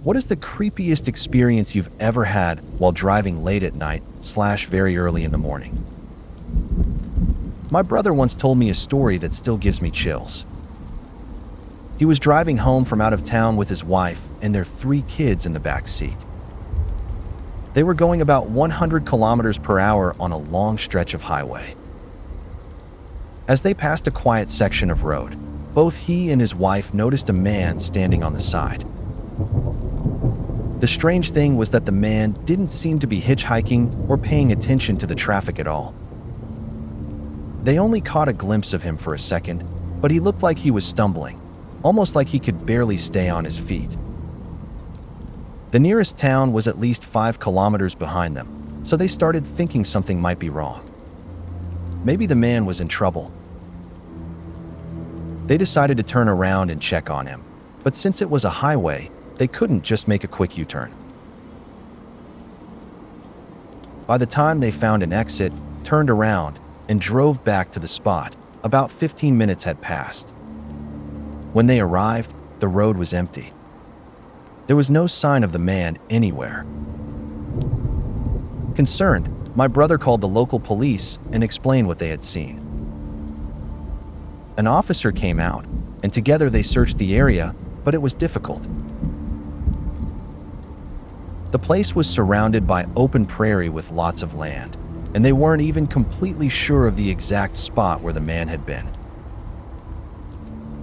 What is the creepiest experience you've ever had while driving late at night / very early in the morning? My brother once told me a story that still gives me chills. He was driving home from out of town with his wife and their 3 kids in the back seat. They were going about 100 kilometers per hour on a long stretch of highway. As they passed a quiet section of road, both he and his wife noticed a man standing on the side. The strange thing was that the man didn't seem to be hitchhiking or paying attention to the traffic at all. They only caught a glimpse of him for a second, but he looked like he was stumbling, almost like he could barely stay on his feet. The nearest town was at least 5 kilometers behind them, so they started thinking something might be wrong. Maybe the man was in trouble. They decided to turn around and check on him, but since it was a highway, they couldn't just make a quick U-turn. By the time they found an exit, turned around, and drove back to the spot, about 15 minutes had passed. When they arrived, the road was empty. There was no sign of the man anywhere. Concerned, my brother called the local police and explained what they had seen. An officer came out, and together they searched the area, but it was difficult. The place was surrounded by open prairie with lots of land, and they weren't even completely sure of the exact spot where the man had been.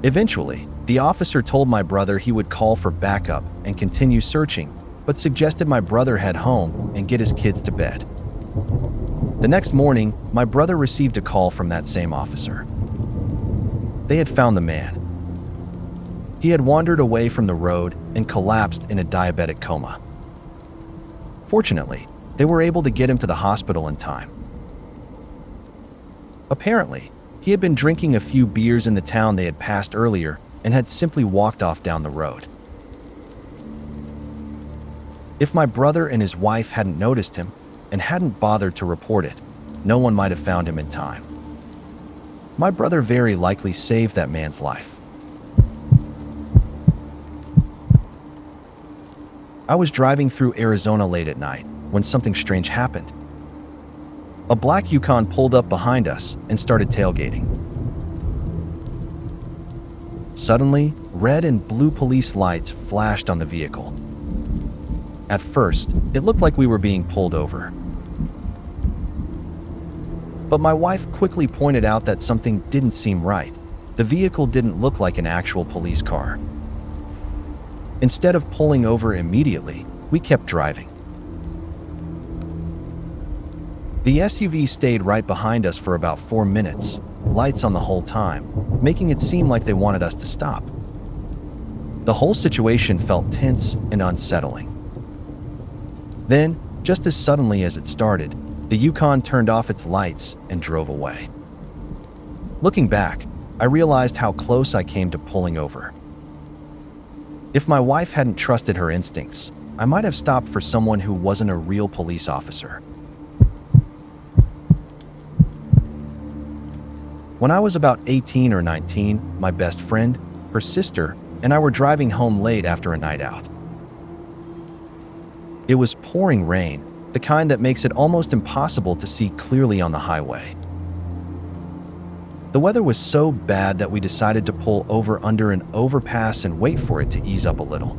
Eventually, the officer told my brother he would call for backup and continue searching, but suggested my brother head home and get his kids to bed. The next morning, my brother received a call from that same officer. They had found the man. He had wandered away from the road and collapsed in a diabetic coma. Fortunately, they were able to get him to the hospital in time. Apparently, he had been drinking a few beers in the town they had passed earlier and had simply walked off down the road. If my brother and his wife hadn't noticed him and hadn't bothered to report it, no one might have found him in time. My brother very likely saved that man's life. I was driving through Arizona late at night when something strange happened. A black Yukon pulled up behind us and started tailgating. Suddenly, red and blue police lights flashed on the vehicle. At first, it looked like we were being pulled over. But my wife quickly pointed out that something didn't seem right. The vehicle didn't look like an actual police car. Instead of pulling over immediately, we kept driving. The SUV stayed right behind us for about 4 minutes, lights on the whole time, making it seem like they wanted us to stop. The whole situation felt tense and unsettling. Then, just as suddenly as it started, the Yukon turned off its lights and drove away. Looking back, I realized how close I came to pulling over. If my wife hadn't trusted her instincts, I might have stopped for someone who wasn't a real police officer. When I was about 18 or 19, my best friend, her sister, and I were driving home late after a night out. It was pouring rain, the kind that makes it almost impossible to see clearly on the highway. The weather was so bad that we decided to pull over under an overpass and wait for it to ease up a little.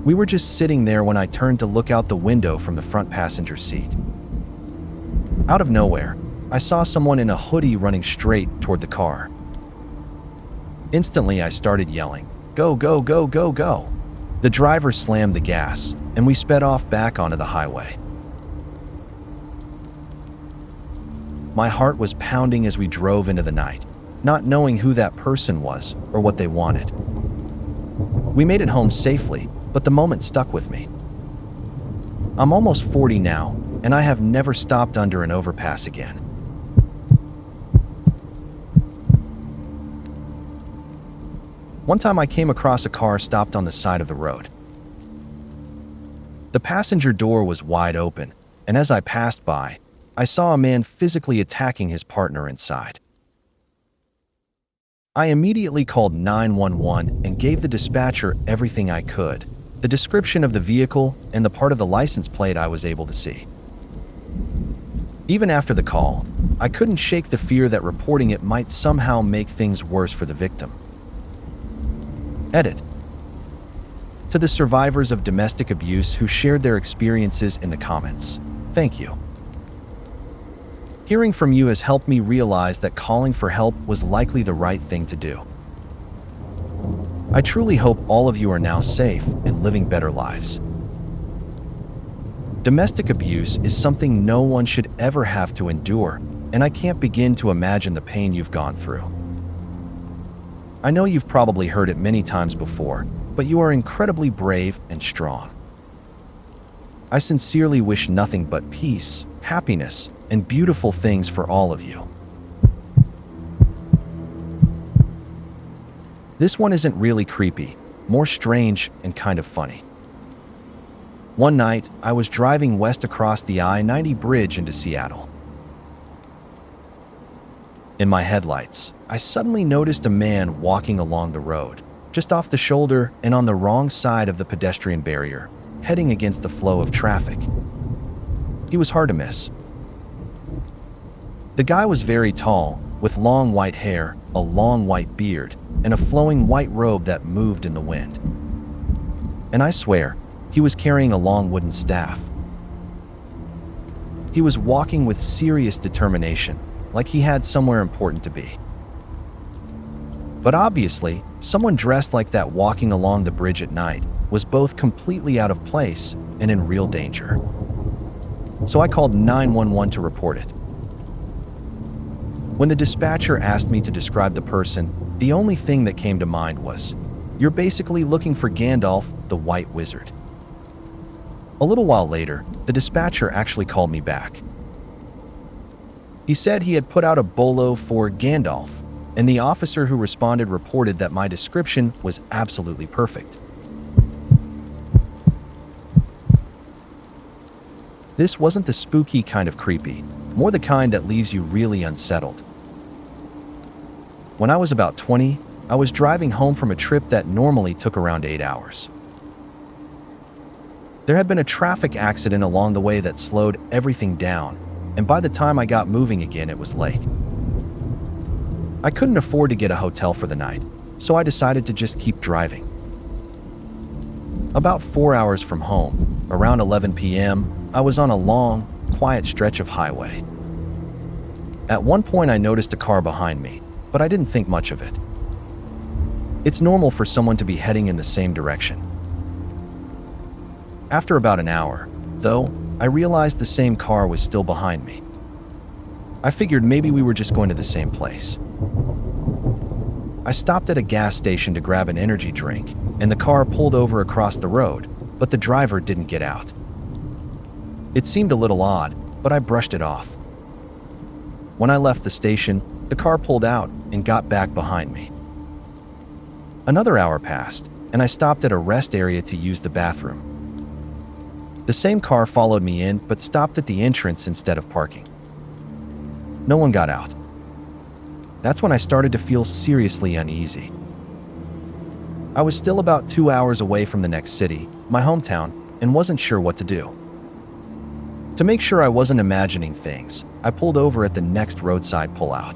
We were just sitting there when I turned to look out the window from the front passenger seat. Out of nowhere, I saw someone in a hoodie running straight toward the car. Instantly, I started yelling, "Go, go, go, go, go!" The driver slammed the gas, and we sped off back onto the highway. My heart was pounding as we drove into the night, not knowing who that person was or what they wanted. We made it home safely, but the moment stuck with me. I'm almost 40 now, and I have never stopped under an overpass again. One time I came across a car stopped on the side of the road. The passenger door was wide open, and as I passed by, I saw a man physically attacking his partner inside. I immediately called 911 and gave the dispatcher everything I could, the description of the vehicle and the part of the license plate I was able to see. Even after the call, I couldn't shake the fear that reporting it might somehow make things worse for the victim. Edit. To the survivors of domestic abuse who shared their experiences in the comments, thank you. Hearing from you has helped me realize that calling for help was likely the right thing to do. I truly hope all of you are now safe and living better lives. Domestic abuse is something no one should ever have to endure, and I can't begin to imagine the pain you've gone through. I know you've probably heard it many times before, but you are incredibly brave and strong. I sincerely wish nothing but peace, happiness, and beautiful things for all of you. This one isn't really creepy, more strange and kind of funny. One night, I was driving west across the I-90 bridge into Seattle. In my headlights, I suddenly noticed a man walking along the road, just off the shoulder and on the wrong side of the pedestrian barrier, heading against the flow of traffic. He was hard to miss. The guy was very tall, with long white hair, a long white beard, and a flowing white robe that moved in the wind. And I swear, he was carrying a long wooden staff. He was walking with serious determination, like he had somewhere important to be. But obviously, someone dressed like that walking along the bridge at night was both completely out of place and in real danger. So I called 911 to report it. When the dispatcher asked me to describe the person, the only thing that came to mind was, "You're basically looking for Gandalf, the White Wizard." A little while later, the dispatcher actually called me back. He said he had put out a bolo for Gandalf, and the officer who responded reported that my description was absolutely perfect. This wasn't the spooky kind of creepy, more the kind that leaves you really unsettled. When I was about 20, I was driving home from a trip that normally took around 8 hours. There had been a traffic accident along the way that slowed everything down, and by the time I got moving again, it was late. I couldn't afford to get a hotel for the night, so I decided to just keep driving. About 4 hours from home, around 11 p.m., I was on a long, quiet stretch of highway. At one point, I noticed a car behind me, but I didn't think much of it. It's normal for someone to be heading in the same direction. After about an hour, though, I realized the same car was still behind me. I figured maybe we were just going to the same place. I stopped at a gas station to grab an energy drink, and the car pulled over across the road, but the driver didn't get out. It seemed a little odd, but I brushed it off. When I left the station, the car pulled out and got back behind me. Another hour passed, and I stopped at a rest area to use the bathroom. The same car followed me in, but stopped at the entrance instead of parking. No one got out. That's when I started to feel seriously uneasy. I was still about 2 hours away from the next city, my hometown, and wasn't sure what to do. To make sure I wasn't imagining things, I pulled over at the next roadside pullout.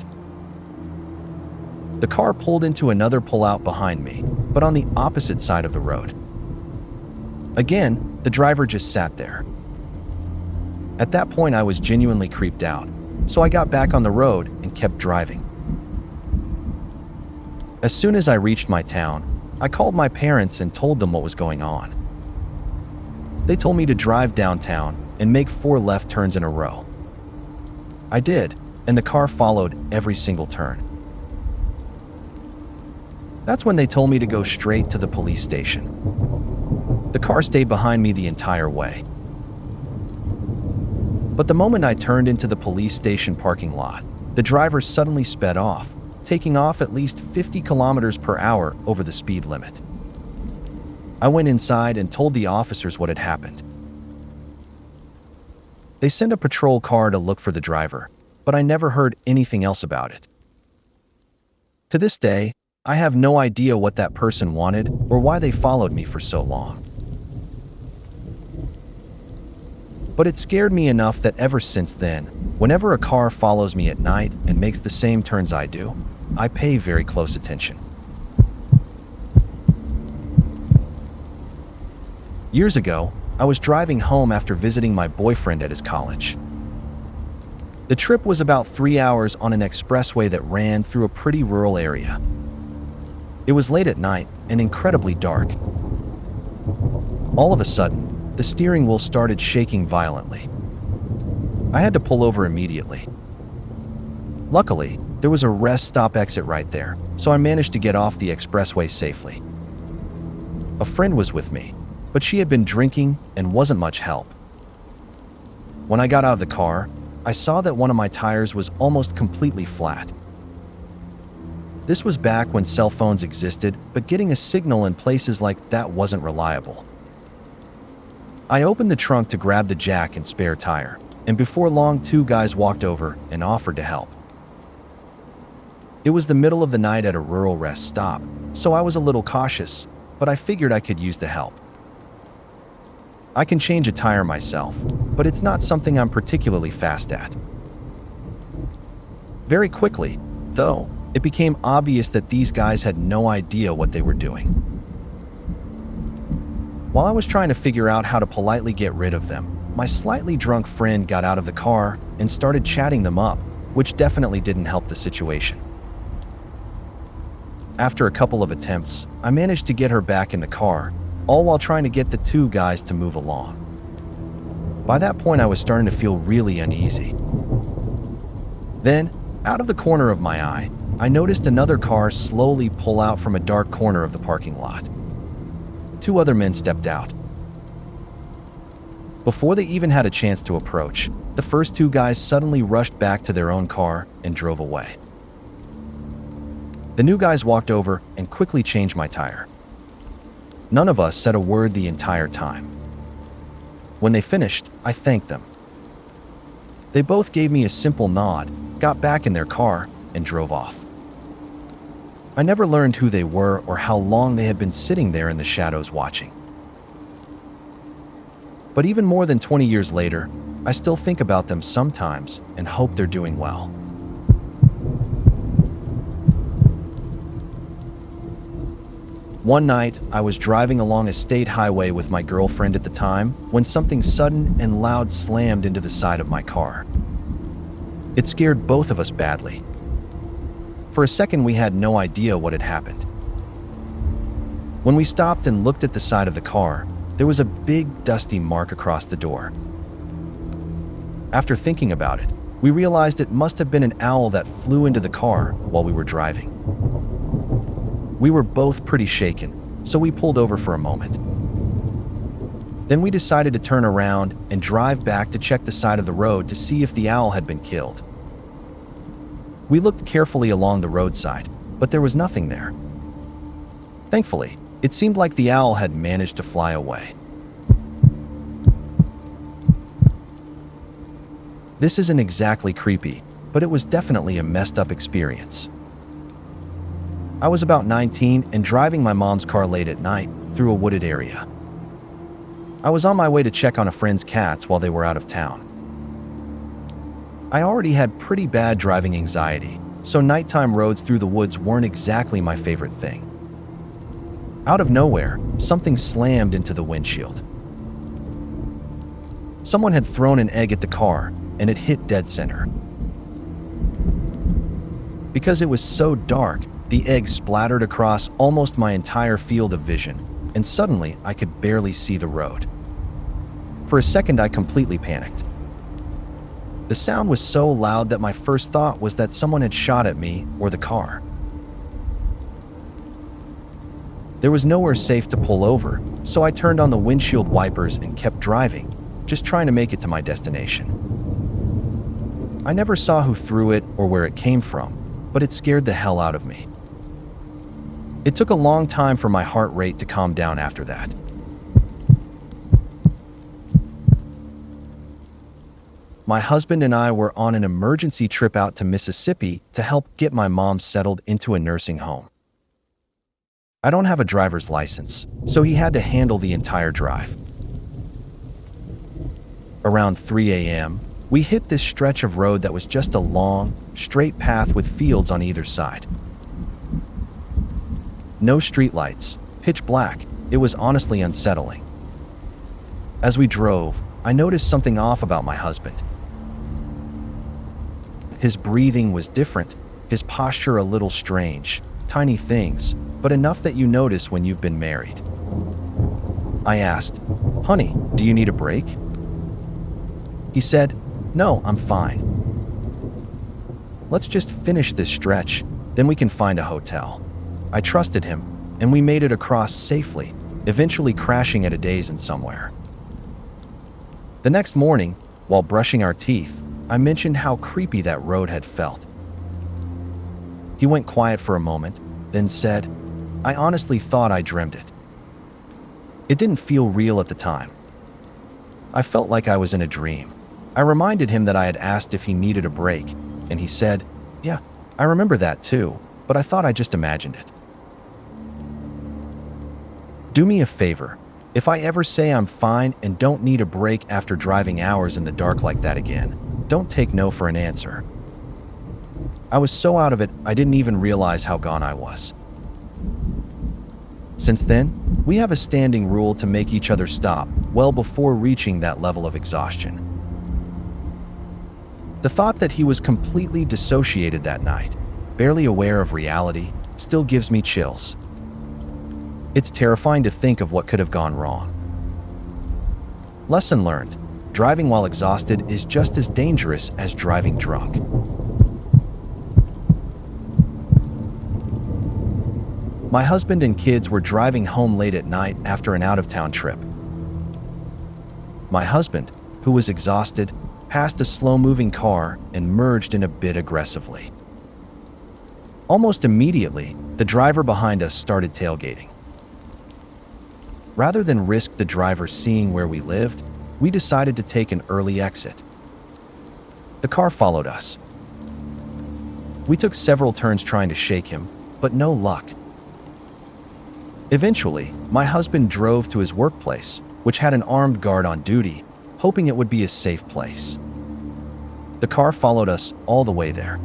The car pulled into another pullout behind me, but on the opposite side of the road. Again, the driver just sat there. At that point, I was genuinely creeped out, so I got back on the road and kept driving. As soon as I reached my town, I called my parents and told them what was going on. They told me to drive downtown and make 4 left turns in a row. I did, and the car followed every single turn. That's when they told me to go straight to the police station. The car stayed behind me the entire way. But the moment I turned into the police station parking lot, the driver suddenly sped off, taking off at least 50 kilometers per hour over the speed limit. I went inside and told the officers what had happened. They sent a patrol car to look for the driver, but I never heard anything else about it. To this day, I have no idea what that person wanted or why they followed me for so long. But it scared me enough that ever since then, whenever a car follows me at night and makes the same turns I do, I pay very close attention. Years ago, I was driving home after visiting my boyfriend at his college. The trip was about 3 hours on an expressway that ran through a pretty rural area. It was late at night and incredibly dark. All of a sudden, the steering wheel started shaking violently. I had to pull over immediately. Luckily, there was a rest stop exit right there, so I managed to get off the expressway safely. A friend was with me, but she had been drinking and wasn't much help. When I got out of the car, I saw that one of my tires was almost completely flat. This was back when cell phones existed, but getting a signal in places like that wasn't reliable. I opened the trunk to grab the jack and spare tire, and before long 2 guys walked over and offered to help. It was the middle of the night at a rural rest stop, so I was a little cautious, but I figured I could use the help. I can change a tire myself, but it's not something I'm particularly fast at. Very quickly, though, it became obvious that these guys had no idea what they were doing. While I was trying to figure out how to politely get rid of them, my slightly drunk friend got out of the car and started chatting them up, which definitely didn't help the situation. After a couple of attempts, I managed to get her back in the car, all while trying to get the 2 guys to move along. By that point, I was starting to feel really uneasy. Then, out of the corner of my eye, I noticed another car slowly pull out from a dark corner of the parking lot. 2 other men stepped out. Before they even had a chance to approach, the first 2 guys suddenly rushed back to their own car and drove away. The new guys walked over and quickly changed my tire. None of us said a word the entire time. When they finished, I thanked them. They both gave me a simple nod, got back in their car, and drove off. I never learned who they were or how long they had been sitting there in the shadows watching. But even more than 20 years later, I still think about them sometimes and hope they're doing well. One night, I was driving along a state highway with my girlfriend at the time when something sudden and loud slammed into the side of my car. It scared both of us badly. For a second, we had no idea what had happened. When we stopped and looked at the side of the car, there was a big, dusty mark across the door. After thinking about it, we realized it must have been an owl that flew into the car while we were driving. We were both pretty shaken, so we pulled over for a moment. Then we decided to turn around and drive back to check the side of the road to see if the owl had been killed. We looked carefully along the roadside, but there was nothing there. Thankfully, it seemed like the owl had managed to fly away. This isn't exactly creepy, but it was definitely a messed up experience. I was about 19 and driving my mom's car late at night through a wooded area. I was on my way to check on a friend's cats while they were out of town. I already had pretty bad driving anxiety, so nighttime roads through the woods weren't exactly my favorite thing. Out of nowhere, something slammed into the windshield. Someone had thrown an egg at the car, and it hit dead center. Because it was so dark, the egg splattered across almost my entire field of vision, and suddenly I could barely see the road. For a second, I completely panicked. The sound was so loud that my first thought was that someone had shot at me or the car. There was nowhere safe to pull over, so I turned on the windshield wipers and kept driving, just trying to make it to my destination. I never saw who threw it or where it came from, but it scared the hell out of me. It took a long time for my heart rate to calm down after that. My husband and I were on an emergency trip out to Mississippi to help get my mom settled into a nursing home. I don't have a driver's license, so he had to handle the entire drive. Around 3 a.m., we hit this stretch of road that was just a long, straight path with fields on either side. No streetlights, pitch black. It was honestly unsettling. As we drove, I noticed something off about my husband. His breathing was different, his posture a little strange. Tiny things, but enough that you notice when you've been married. I asked, "Honey, do you need a break?" He said, "No, I'm fine. Let's just finish this stretch, then we can find a hotel." I trusted him, and we made it across safely, eventually crashing at a Days Inn somewhere. The next morning, while brushing our teeth, I mentioned how creepy that road had felt. He went quiet for a moment, then said, "I honestly thought I dreamed it. It didn't feel real at the time. I felt like I was in a dream." I reminded him that I had asked if he needed a break, and he said, "Yeah, I remember that too, but I thought I just imagined it." Do me a favor. If I ever say I'm fine and don't need a break after driving hours in the dark like that again, don't take no for an answer. I was so out of it, I didn't even realize how gone I was. Since then, we have a standing rule to make each other stop well before reaching that level of exhaustion. The thought that he was completely dissociated that night, barely aware of reality, still gives me chills. It's terrifying to think of what could have gone wrong. Lesson learned: driving while exhausted is just as dangerous as driving drunk. My husband and kids were driving home late at night after an out-of-town trip. My husband, who was exhausted, passed a slow-moving car and merged in a bit aggressively. Almost immediately, the driver behind us started tailgating. Rather than risk the driver seeing where we lived, we decided to take an early exit. The car followed us. We took several turns trying to shake him, but no luck. Eventually, my husband drove to his workplace, which had an armed guard on duty, hoping it would be a safe place. The car followed us all the way there.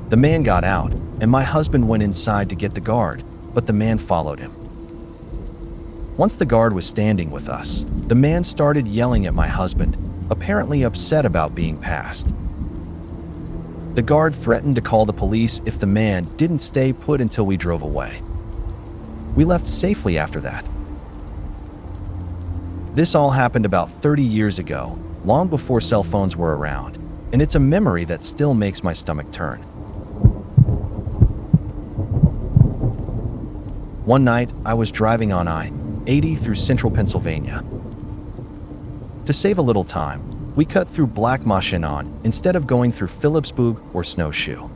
The man got out, and my husband went inside to get the guard, but the man followed him. Once the guard was standing with us, the man started yelling at my husband, apparently upset about being passed. The guard threatened to call the police if the man didn't stay put until we drove away. We left safely after that. This all happened about 30 years ago, long before cell phones were around, and it's a memory that still makes my stomach turn. One night, I was driving on I-80 through central Pennsylvania. To save a little time, we cut through Black Machinon instead of going through Phillipsburg or Snowshoe.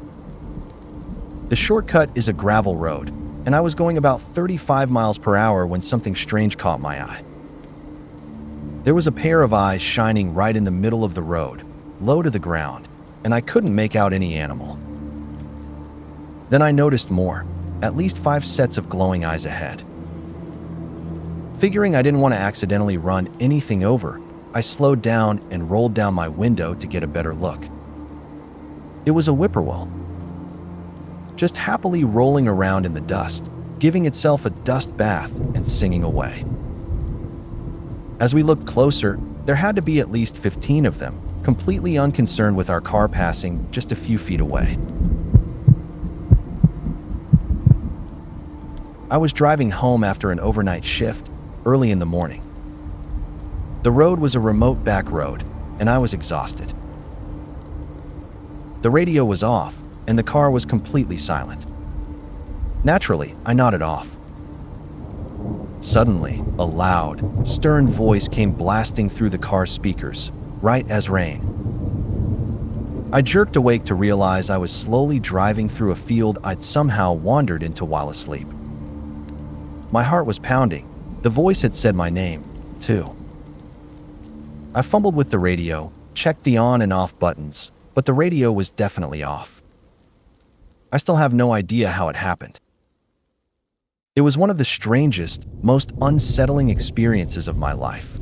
The shortcut is a gravel road, and I was going about 35 miles per hour when something strange caught my eye. There was a pair of eyes shining right in the middle of the road, low to the ground, and I couldn't make out any animal. Then I noticed more, at least 5 sets of glowing eyes ahead. Figuring I didn't want to accidentally run anything over, I slowed down and rolled down my window to get a better look. It was a whippoorwill, just happily rolling around in the dust, giving itself a dust bath and singing away. As we looked closer, there had to be at least 15 of them, completely unconcerned with our car passing just a few feet away. I was driving home after an overnight shift, early in the morning. The road was a remote back road, and I was exhausted. The radio was off, and the car was completely silent. Naturally, I nodded off. Suddenly, a loud, stern voice came blasting through the car's speakers, right as rain. I jerked awake to realize I was slowly driving through a field I'd somehow wandered into while asleep. My heart was pounding. The voice had said my name, too. I fumbled with the radio, checked the on and off buttons, but the radio was definitely off. I still have no idea how it happened. It was one of the strangest, most unsettling experiences of my life.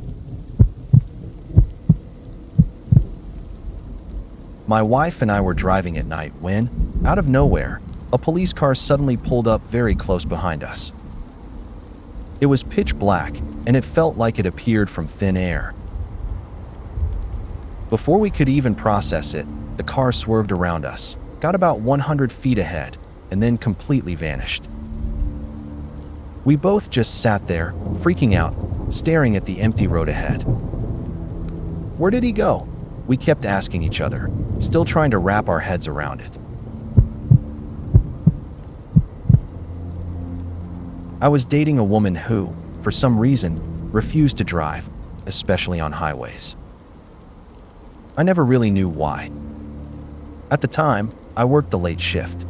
My wife and I were driving at night when, out of nowhere, a police car suddenly pulled up very close behind us. It was pitch black, and it felt like it appeared from thin air. Before we could even process it, the car swerved around us, got about 100 feet ahead, and then completely vanished. We both just sat there, freaking out, staring at the empty road ahead. Where did he go? We kept asking each other, still trying to wrap our heads around it. I was dating a woman who, for some reason, refused to drive, especially on highways. I never really knew why. At the time, I worked the late shift.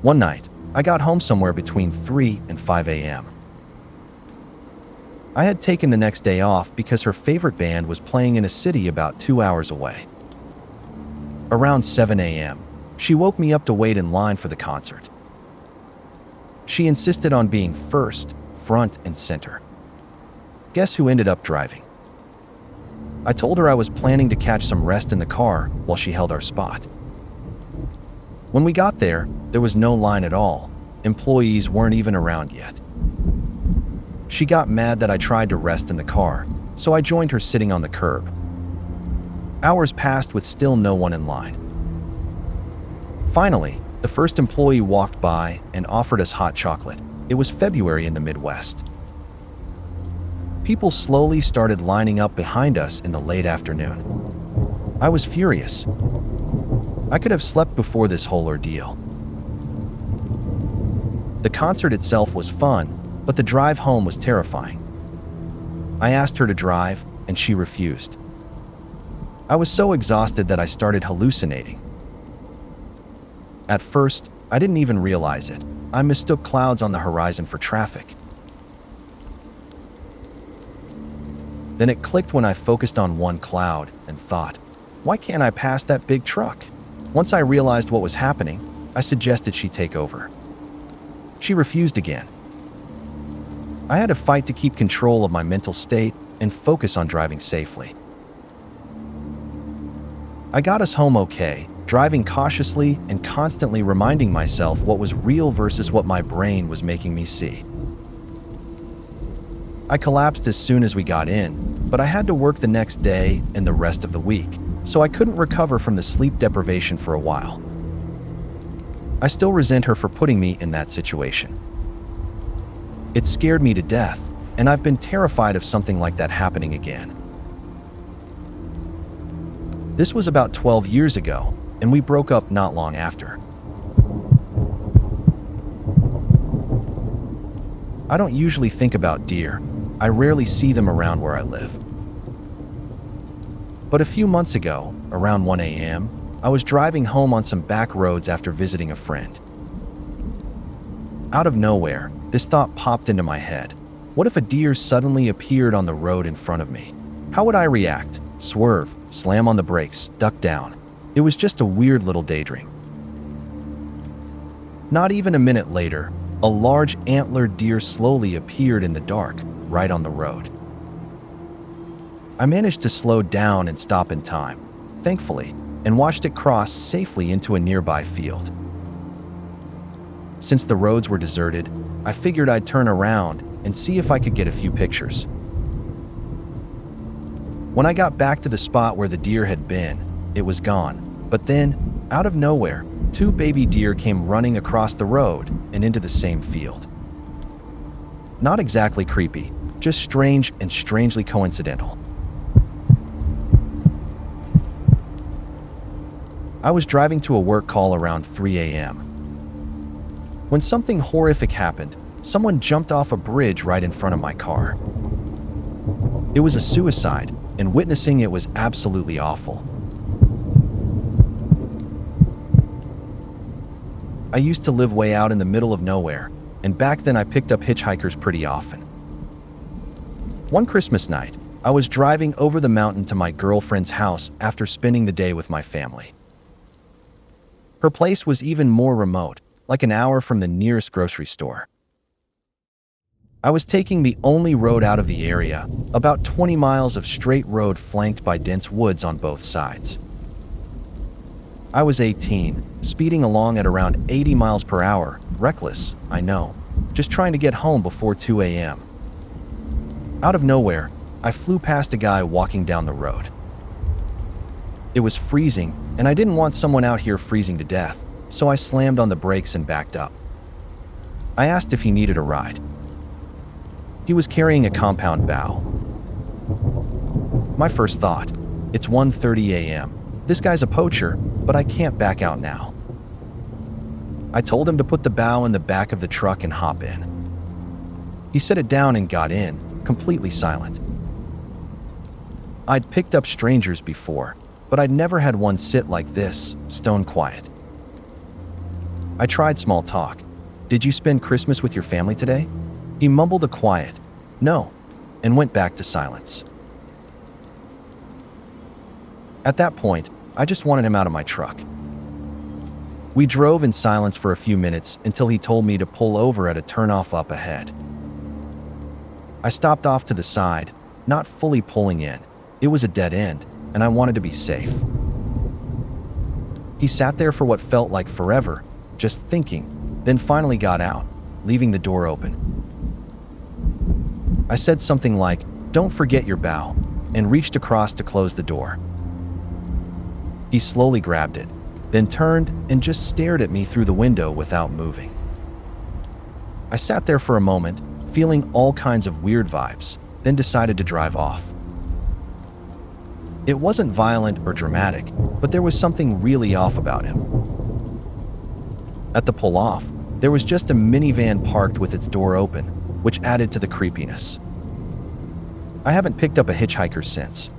One night, I got home somewhere between 3 and 5 a.m. I had taken the next day off because her favorite band was playing in a city about 2 hours away. Around 7 a.m., she woke me up to wait in line for the concert. She insisted on being first, front, and center. Guess who ended up driving? I told her I was planning to catch some rest in the car while she held our spot. When we got there was no line at all. Employees weren't even around yet. She got mad that I tried to rest in the car, so I joined her sitting on the curb. Hours passed with still no one in line. Finally, the first employee walked by and offered us hot chocolate. It was February in the Midwest. People slowly started lining up behind us in the late afternoon. I was furious. I could have slept before this whole ordeal. The concert itself was fun, but the drive home was terrifying. I asked her to drive, and she refused. I was so exhausted that I started hallucinating. At first, I didn't even realize it. I mistook clouds on the horizon for traffic. Then it clicked when I focused on one cloud and thought, why can't I pass that big truck? Once I realized what was happening, I suggested she take over. She refused again. I had to fight to keep control of my mental state and focus on driving safely. I got us home okay, driving cautiously and constantly reminding myself what was real versus what my brain was making me see. I collapsed as soon as we got in, but I had to work the next day and the rest of the week, so I couldn't recover from the sleep deprivation for a while. I still resent her for putting me in that situation. It scared me to death, and I've been terrified of something like that happening again. This was about 12 years ago, and we broke up not long after. I don't usually think about deer. I rarely see them around where I live. But a few months ago, around 1 a.m., I was driving home on some back roads after visiting a friend. Out of nowhere, this thought popped into my head. What if a deer suddenly appeared on the road in front of me? How would I react? Swerve, slam on the brakes, duck down. It was just a weird little daydream. Not even a minute later, a large antlered deer slowly appeared in the dark, right on the road. I managed to slow down and stop in time, thankfully, and watched it cross safely into a nearby field. Since the roads were deserted, I figured I'd turn around and see if I could get a few pictures. When I got back to the spot where the deer had been, it was gone. But then, out of nowhere, 2 baby deer came running across the road and into the same field. Not exactly creepy, just strange and strangely coincidental. I was driving to a work call around 3 a.m. when something horrific happened. Someone jumped off a bridge right in front of my car. It was a suicide, and witnessing it was absolutely awful. I used to live way out in the middle of nowhere, and back then I picked up hitchhikers pretty often. One Christmas night, I was driving over the mountain to my girlfriend's house after spending the day with my family. Her place was even more remote, like an hour from the nearest grocery store. I was taking the only road out of the area, about 20 miles of straight road flanked by dense woods on both sides. I was 18, speeding along at around 80 miles per hour, reckless, I know, just trying to get home before 2 a.m. Out of nowhere, I flew past a guy walking down the road. It was freezing, and I didn't want someone out here freezing to death, so I slammed on the brakes and backed up. I asked if he needed a ride. He was carrying a compound bow. My first thought, it's 1:30 a.m. This guy's a poacher, but I can't back out now. I told him to put the bow in the back of the truck and hop in. He set it down and got in, completely silent. I'd picked up strangers before, but I'd never had one sit like this, stone quiet. I tried small talk. Did you spend Christmas with your family today? He mumbled a quiet, no, and went back to silence. At that point, I just wanted him out of my truck. We drove in silence for a few minutes until he told me to pull over at a turnoff up ahead. I stopped off to the side, not fully pulling in. It was a dead end, and I wanted to be safe. He sat there for what felt like forever, just thinking, then finally got out, leaving the door open. I said something like, "Don't forget your bow," and reached across to close the door. He slowly grabbed it, then turned and just stared at me through the window without moving. I sat there for a moment, feeling all kinds of weird vibes, then decided to drive off. It wasn't violent or dramatic, but there was something really off about him. At the pull-off, there was just a minivan parked with its door open, which added to the creepiness. I haven't picked up a hitchhiker since.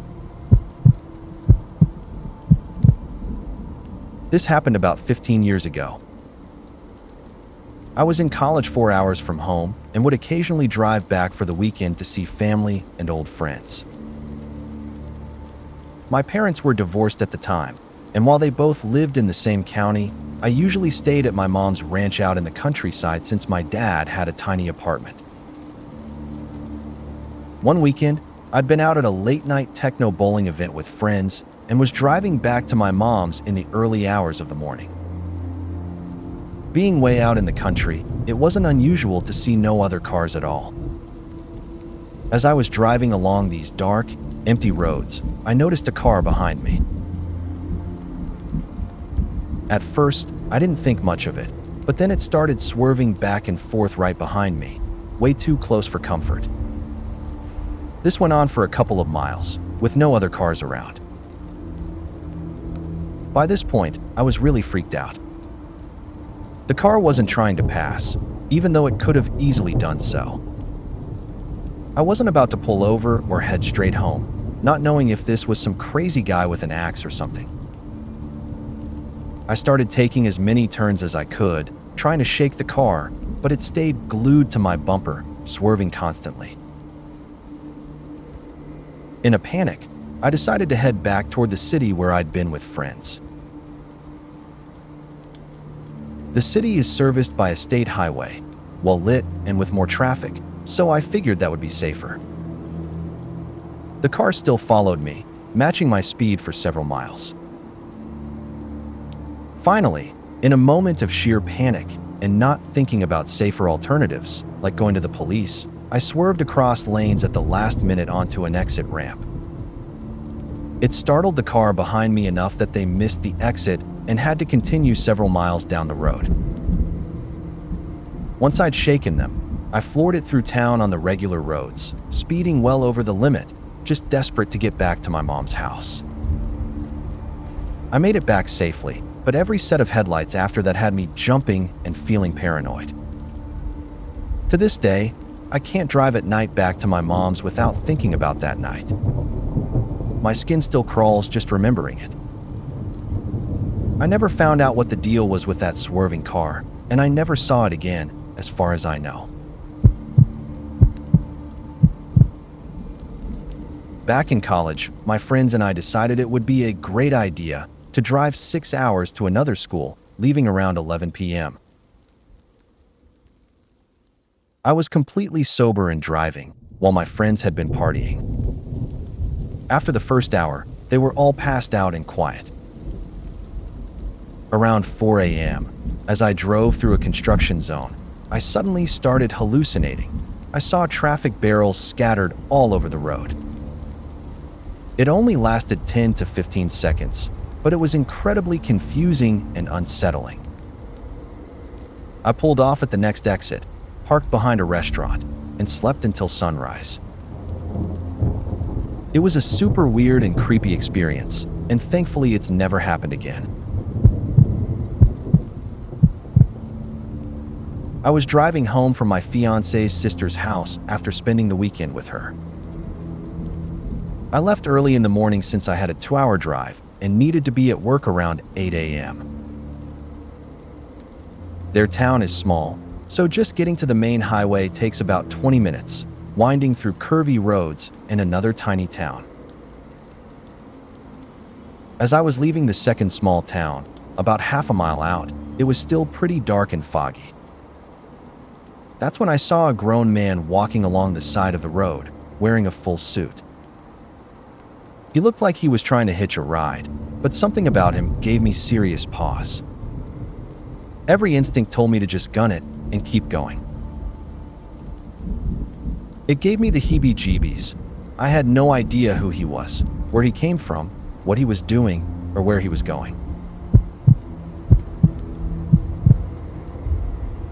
This happened about 15 years ago. I was in college 4 hours from home and would occasionally drive back for the weekend to see family and old friends. My parents were divorced at the time, and while they both lived in the same county, I usually stayed at my mom's ranch out in the countryside since my dad had a tiny apartment. One weekend, I'd been out at a late-night techno bowling event with friends and was driving back to my mom's in the early hours of the morning. Being way out in the country, it wasn't unusual to see no other cars at all. As I was driving along these dark, empty roads, I noticed a car behind me. At first, I didn't think much of it, but then it started swerving back and forth right behind me, way too close for comfort. This went on for a couple of miles, with no other cars around. By this point, I was really freaked out. The car wasn't trying to pass, even though it could have easily done so. I wasn't about to pull over or head straight home, not knowing if this was some crazy guy with an axe or something. I started taking as many turns as I could, trying to shake the car, but it stayed glued to my bumper, swerving constantly. In a panic, I decided to head back toward the city where I'd been with friends. The city is serviced by a state highway, well lit and with more traffic, so I figured that would be safer. The car still followed me, matching my speed for several miles. Finally, in a moment of sheer panic and not thinking about safer alternatives, like going to the police, I swerved across lanes at the last minute onto an exit ramp. It startled the car behind me enough that they missed the exit and had to continue several miles down the road. Once I'd shaken them, I floored it through town on the regular roads, speeding well over the limit, just desperate to get back to my mom's house. I made it back safely, but every set of headlights after that had me jumping and feeling paranoid. To this day, I can't drive at night back to my mom's without thinking about that night. My skin still crawls just remembering it. I never found out what the deal was with that swerving car, and I never saw it again, as far as I know. Back in college, my friends and I decided it would be a great idea to drive 6 hours to another school, leaving around 11 p.m. I was completely sober and driving, while my friends had been partying. After the first hour, they were all passed out and quiet. Around 4 a.m., as I drove through a construction zone, I suddenly started hallucinating. I saw traffic barrels scattered all over the road. It only lasted 10 to 15 seconds, but it was incredibly confusing and unsettling. I pulled off at the next exit, parked behind a restaurant, and slept until sunrise. It was a super weird and creepy experience, and thankfully it's never happened again. I was driving home from my fiancé's sister's house after spending the weekend with her. I left early in the morning since I had a 2-hour drive and needed to be at work around 8 a.m. Their town is small, so just getting to the main highway takes about 20 minutes, winding through curvy roads in another tiny town. As I was leaving the second small town, about half a mile out, it was still pretty dark and foggy. That's when I saw a grown man walking along the side of the road, wearing a full suit. He looked like he was trying to hitch a ride, but something about him gave me serious pause. Every instinct told me to just gun it and keep going. It gave me the heebie-jeebies. I had no idea who he was, where he came from, what he was doing, or where he was going.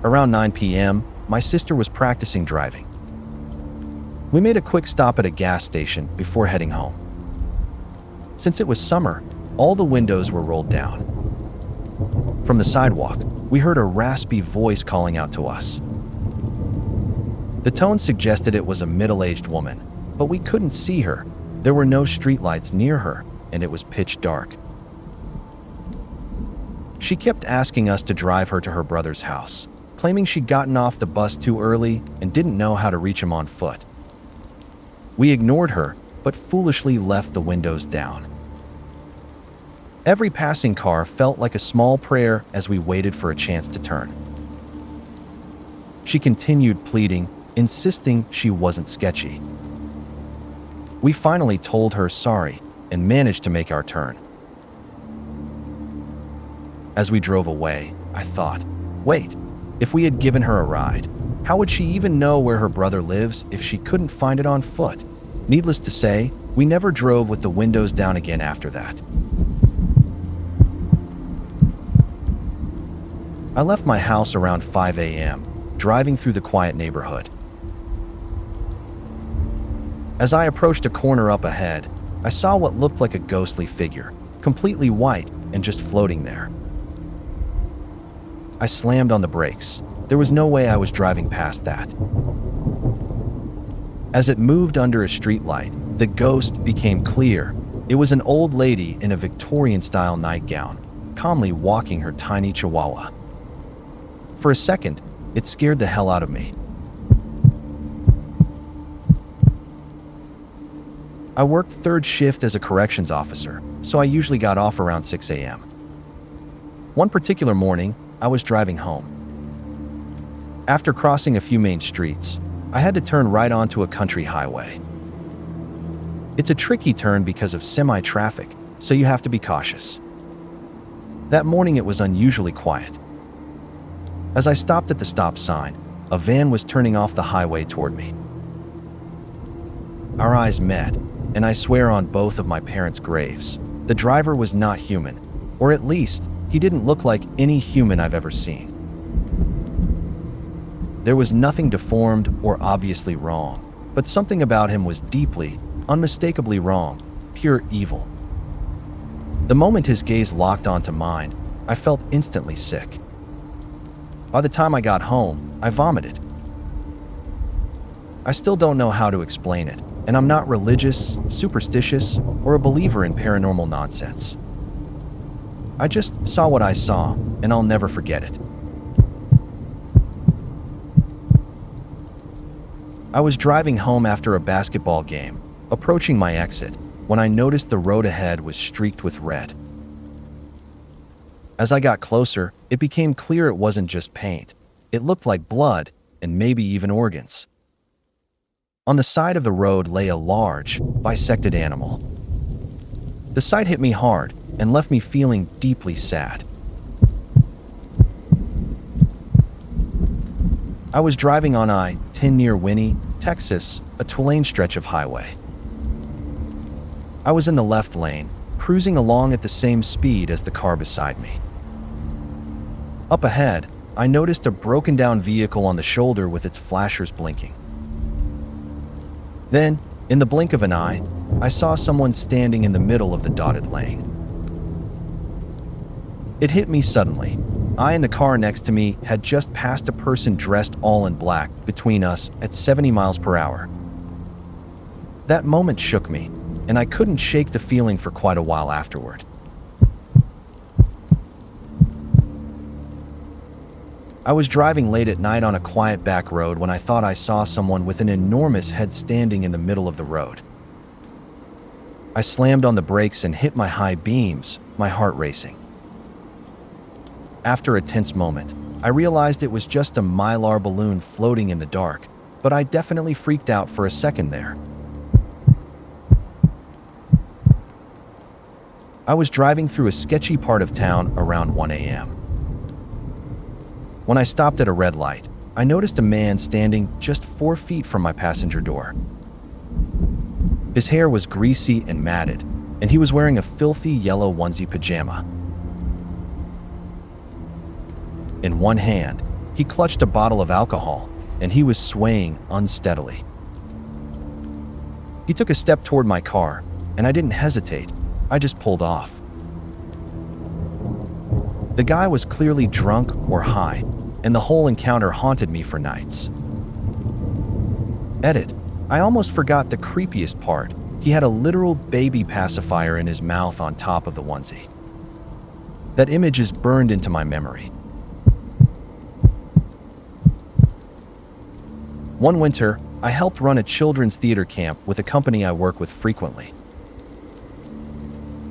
Around 9 p.m., my sister was practicing driving. We made a quick stop at a gas station before heading home. Since it was summer, all the windows were rolled down. From the sidewalk, we heard a raspy voice calling out to us. The tone suggested it was a middle-aged woman, but we couldn't see her. There were no streetlights near her, and it was pitch dark. She kept asking us to drive her to her brother's house, claiming she'd gotten off the bus too early and didn't know how to reach him on foot. We ignored her, but foolishly left the windows down. Every passing car felt like a small prayer as we waited for a chance to turn. She continued pleading, insisting she wasn't sketchy. We finally told her sorry and managed to make our turn. As we drove away, I thought, wait, if we had given her a ride, how would she even know where her brother lives if she couldn't find it on foot? Needless to say, we never drove with the windows down again after that. I left my house around 5 a.m., driving through the quiet neighborhood. As I approached a corner up ahead, I saw what looked like a ghostly figure, completely white and just floating there. I slammed on the brakes. There was no way I was driving past that. As it moved under a streetlight, the ghost became clear. It was an old lady in a Victorian-style nightgown, calmly walking her tiny chihuahua. For a second, it scared the hell out of me. I worked third shift as a corrections officer, so I usually got off around 6 a.m. One particular morning, I was driving home. After crossing a few main streets, I had to turn right onto a country highway. It's a tricky turn because of semi-traffic, so you have to be cautious. That morning it was unusually quiet. As I stopped at the stop sign, a van was turning off the highway toward me. Our eyes met, and I swear on both of my parents' graves, the driver was not human, or at least, he didn't look like any human I've ever seen. There was nothing deformed or obviously wrong, but something about him was deeply, unmistakably wrong, pure evil. The moment his gaze locked onto mine, I felt instantly sick. By the time I got home, I vomited. I still don't know how to explain it, and I'm not religious, superstitious, or a believer in paranormal nonsense. I just saw what I saw, and I'll never forget it. I was driving home after a basketball game, approaching my exit when I noticed the road ahead was streaked with red. As I got closer, it became clear it wasn't just paint. It looked like blood and maybe even organs. On the side of the road lay a large, bisected animal. The sight hit me hard and left me feeling deeply sad. I was driving on I-10 near Winnie, Texas, a 2-lane stretch of highway. I was in the left lane, cruising along at the same speed as the car beside me. Up ahead, I noticed a broken-down vehicle on the shoulder with its flashers blinking. Then, in the blink of an eye, I saw someone standing in the middle of the dotted lane. It hit me suddenly. I and the car next to me had just passed a person dressed all in black between us at 70 miles per hour. That moment shook me, and I couldn't shake the feeling for quite a while afterward. I was driving late at night on a quiet back road when I thought I saw someone with an enormous head standing in the middle of the road. I slammed on the brakes and hit my high beams, my heart racing. After a tense moment, I realized it was just a mylar balloon floating in the dark, but I definitely freaked out for a second there. I was driving through a sketchy part of town around 1 a.m. When I stopped at a red light, I noticed a man standing just 4 feet from my passenger door. His hair was greasy and matted, and he was wearing a filthy yellow onesie pajama. In one hand, he clutched a bottle of alcohol, and he was swaying unsteadily. He took a step toward my car, and I didn't hesitate. I just pulled off. The guy was clearly drunk or high, and the whole encounter haunted me for nights. Edit. I almost forgot the creepiest part. He had a literal baby pacifier in his mouth on top of the onesie. That image is burned into my memory. One winter, I helped run a children's theater camp with a company I work with frequently.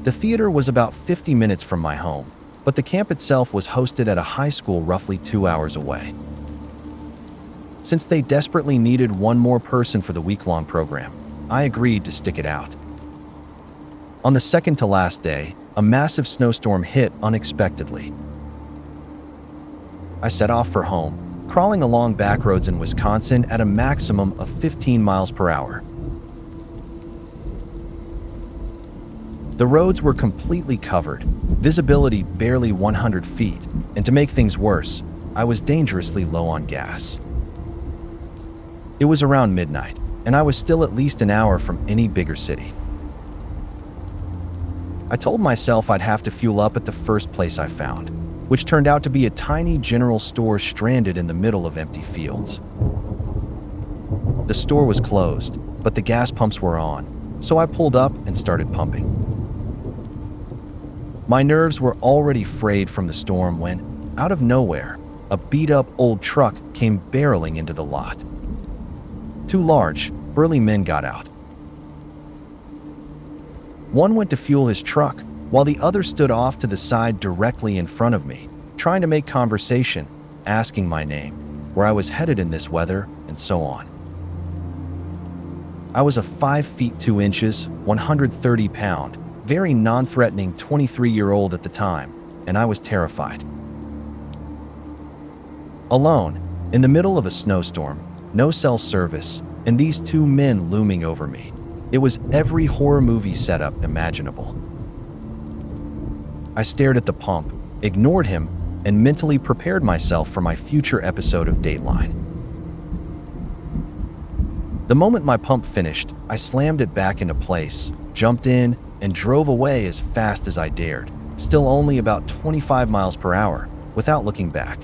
The theater was about 50 minutes from my home, but the camp itself was hosted at a high school roughly 2 hours away. Since they desperately needed one more person for the week-long program, I agreed to stick it out. On the second to last day, a massive snowstorm hit unexpectedly. I set off for home, crawling along back roads in Wisconsin at a maximum of 15 miles per hour. The roads were completely covered, visibility barely 100 feet, and to make things worse, I was dangerously low on gas. It was around midnight, and I was still at least an hour from any bigger city. I told myself I'd have to fuel up at the first place I found, which turned out to be a tiny general store stranded in the middle of empty fields. The store was closed, but the gas pumps were on, so I pulled up and started pumping. My nerves were already frayed from the storm when, out of nowhere, a beat-up old truck came barreling into the lot. 2 large, burly men got out. One went to fuel his truck, while the other stood off to the side directly in front of me, trying to make conversation, asking my name, where I was headed in this weather, and so on. I was a 5 feet 2 inches, 130-pound, very non-threatening 23-year-old at the time, and I was terrified. Alone, in the middle of a snowstorm, no cell service, and these 2 men looming over me. It was every horror movie setup imaginable. I stared at the pump, ignored him, and mentally prepared myself for my future episode of Dateline. The moment my pump finished, I slammed it back into place, jumped in, and drove away as fast as I dared, still only about 25 miles per hour, without looking back.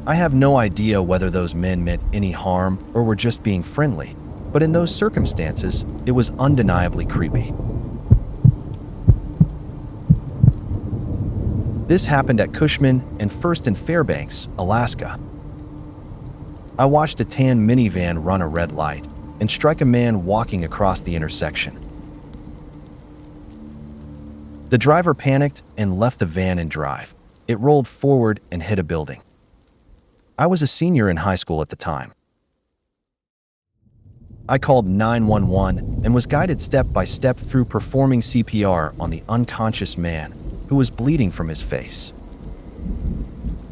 I have no idea whether those men meant any harm or were just being friendly, but in those circumstances, it was undeniably creepy. This happened at Cushman and First in Fairbanks, Alaska. I watched a tan minivan run a red light, and strike a man walking across the intersection. The driver panicked and left the van in drive. It rolled forward and hit a building. I was a senior in high school at the time. I called 911 and was guided step by step through performing CPR on the unconscious man who was bleeding from his face.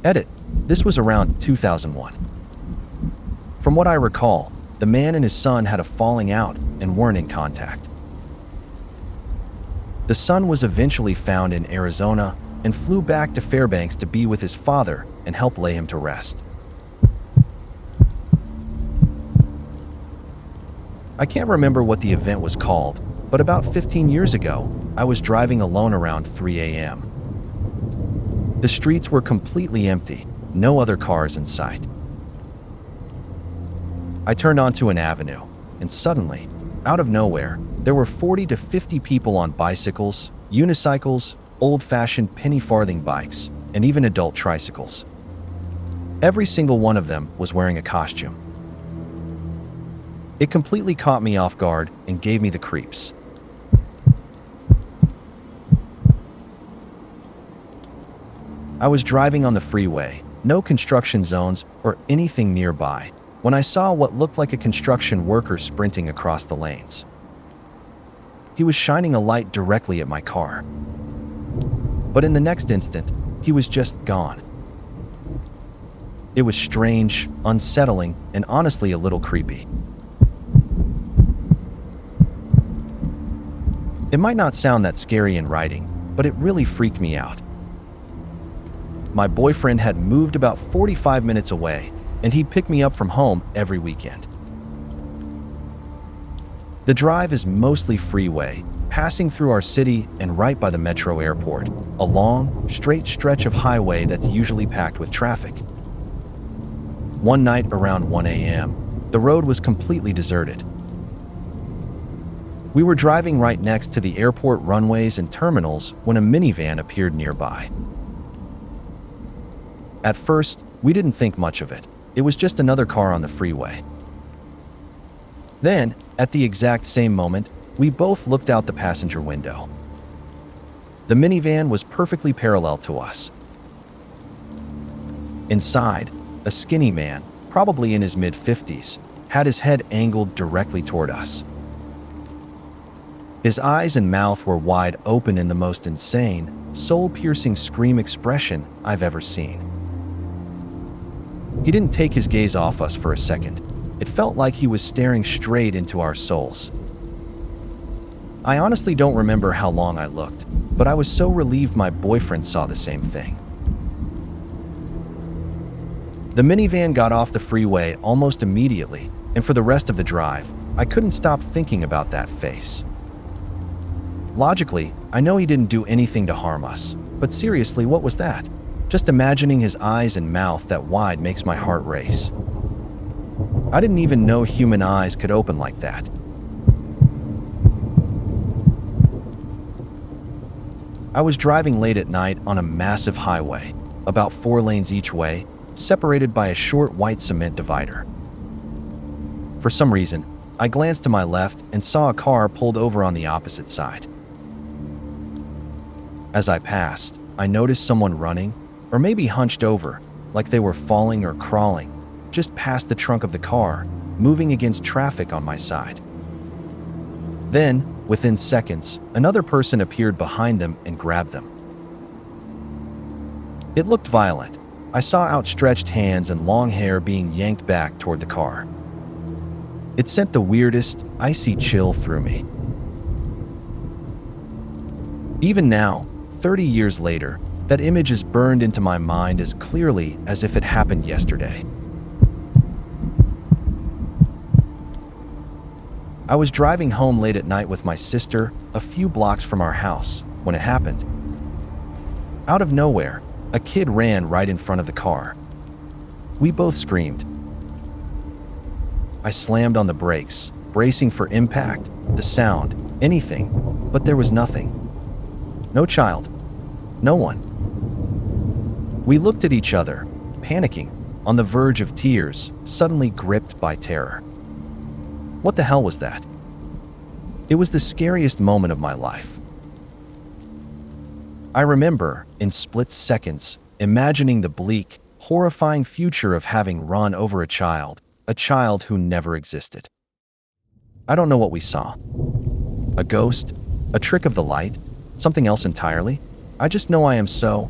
Edit. This was around 2001. From what I recall, the man and his son had a falling out and weren't in contact. The son was eventually found in Arizona and flew back to Fairbanks to be with his father and help lay him to rest. I can't remember what the event was called, but about 15 years ago, I was driving alone around 3 a.m. The streets were completely empty, no other cars in sight. I turned onto an avenue, and suddenly, out of nowhere, there were 40 to 50 people on bicycles, unicycles, old-fashioned penny-farthing bikes, and even adult tricycles. Every single one of them was wearing a costume. It completely caught me off guard and gave me the creeps. I was driving on the freeway, no construction zones or anything nearby, when I saw what looked like a construction worker sprinting across the lanes. He was shining a light directly at my car. But in the next instant, he was just gone. It was strange, unsettling, and honestly a little creepy. It might not sound that scary in writing, but it really freaked me out. My boyfriend had moved about 45 minutes away, and he'd pick me up from home every weekend. The drive is mostly freeway, passing through our city and right by the metro airport, a long, straight stretch of highway that's usually packed with traffic. One night around 1 a.m., the road was completely deserted. We were driving right next to the airport runways and terminals when a minivan appeared nearby. At first, we didn't think much of it. It was just another car on the freeway. Then, at the exact same moment, we both looked out the passenger window. The minivan was perfectly parallel to us. Inside, a skinny man, probably in his mid-50s, had his head angled directly toward us. His eyes and mouth were wide open in the most insane, soul-piercing scream expression I've ever seen. He didn't take his gaze off us for a second. It felt like he was staring straight into our souls. I honestly don't remember how long I looked, but I was so relieved my boyfriend saw the same thing. The minivan got off the freeway almost immediately, and for the rest of the drive, I couldn't stop thinking about that face. Logically, I know he didn't do anything to harm us, but seriously, what was that? Just imagining his eyes and mouth that wide makes my heart race. I didn't even know human eyes could open like that. I was driving late at night on a massive highway, about 4 lanes each way, separated by a short white cement divider. For some reason, I glanced to my left and saw a car pulled over on the opposite side. As I passed, I noticed someone running, or maybe hunched over, like they were falling or crawling, just past the trunk of the car, moving against traffic on my side. Then, within seconds, another person appeared behind them and grabbed them. It looked violent. I saw outstretched hands and long hair being yanked back toward the car. It sent the weirdest, icy chill through me. Even now, 30 years later, that image is burned into my mind as clearly as if it happened yesterday. I was driving home late at night with my sister, a few blocks from our house, when it happened. Out of nowhere, a kid ran right in front of the car. We both screamed. I slammed on the brakes, bracing for impact, the sound, anything, but there was nothing. No child. No one. We looked at each other, panicking, on the verge of tears, suddenly gripped by terror. What the hell was that? It was the scariest moment of my life. I remember, in split seconds, imagining the bleak, horrifying future of having run over a child who never existed. I don't know what we saw. A ghost? A trick of the light? Something else entirely? I just know I am so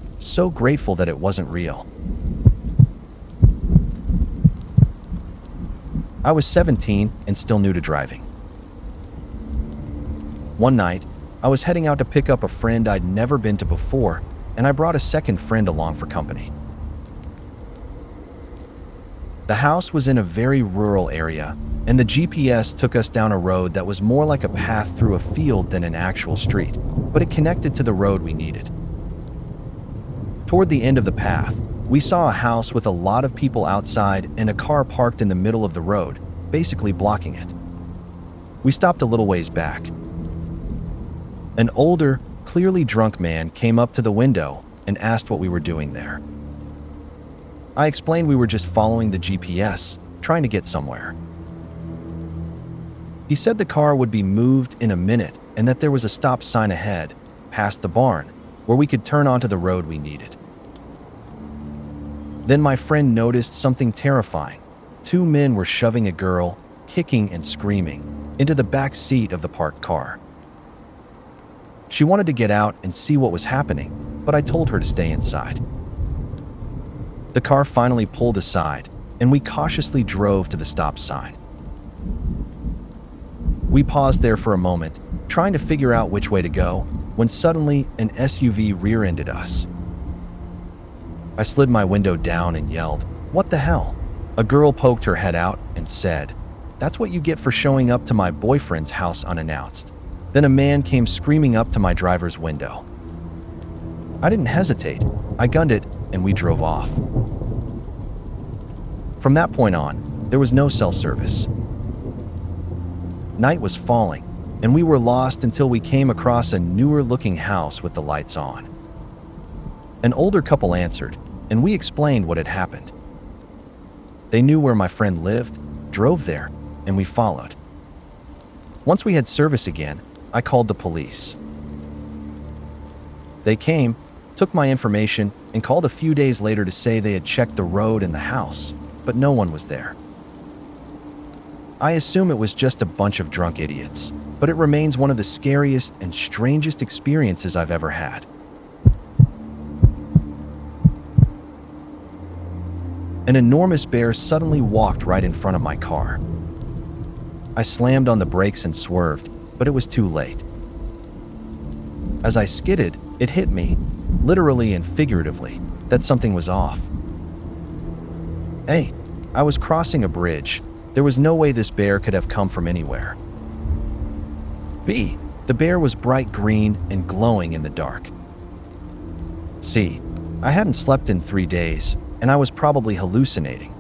grateful that it wasn't real. I was 17 and still new to driving. One night, I was heading out to pick up a friend I'd never been to before, and I brought a second friend along for company. The house was in a very rural area, and the GPS took us down a road that was more like a path through a field than an actual street, but it connected to the road we needed. Toward the end of the path, we saw a house with a lot of people outside and a car parked in the middle of the road, basically blocking it. We stopped a little ways back. An older, clearly drunk man came up to the window and asked what we were doing there. I explained we were just following the GPS, trying to get somewhere. He said the car would be moved in a minute and that there was a stop sign ahead, past the barn, where we could turn onto the road we needed. Then my friend noticed something terrifying. 2 men were shoving a girl, kicking and screaming, into the back seat of the parked car. She wanted to get out and see what was happening, but I told her to stay inside. The car finally pulled aside, and we cautiously drove to the stop sign. We paused there for a moment, trying to figure out which way to go, when suddenly an SUV rear-ended us. I slid my window down and yelled, "What the hell?" A girl poked her head out and said, "That's what you get for showing up to my boyfriend's house unannounced." Then a man came screaming up to my driver's window. I didn't hesitate. I gunned it, and we drove off. From that point on, there was no cell service. Night was falling, and we were lost until we came across a newer-looking house with the lights on. An older couple answered, and we explained what had happened. They knew where my friend lived, drove there, and we followed. Once we had service again, I called the police. They came, took my information, and called a few days later to say they had checked the road and the house, but no one was there. I assume it was just a bunch of drunk idiots, but it remains one of the scariest and strangest experiences I've ever had. An enormous bear suddenly walked right in front of my car. I slammed on the brakes and swerved, but it was too late. As I skidded, it hit me, literally and figuratively, that something was off. A, I was crossing a bridge. There was no way this bear could have come from anywhere. B, the bear was bright green and glowing in the dark. C, I hadn't slept in 3 days, and I was probably hallucinating.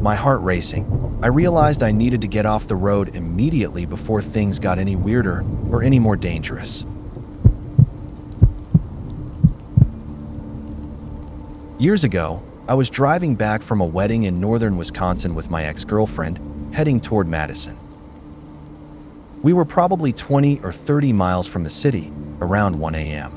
My heart racing, I realized I needed to get off the road immediately before things got any weirder or any more dangerous. Years ago, I was driving back from a wedding in northern Wisconsin with my ex-girlfriend, heading toward Madison. We were probably 20 or 30 miles from the city, around 1 a.m.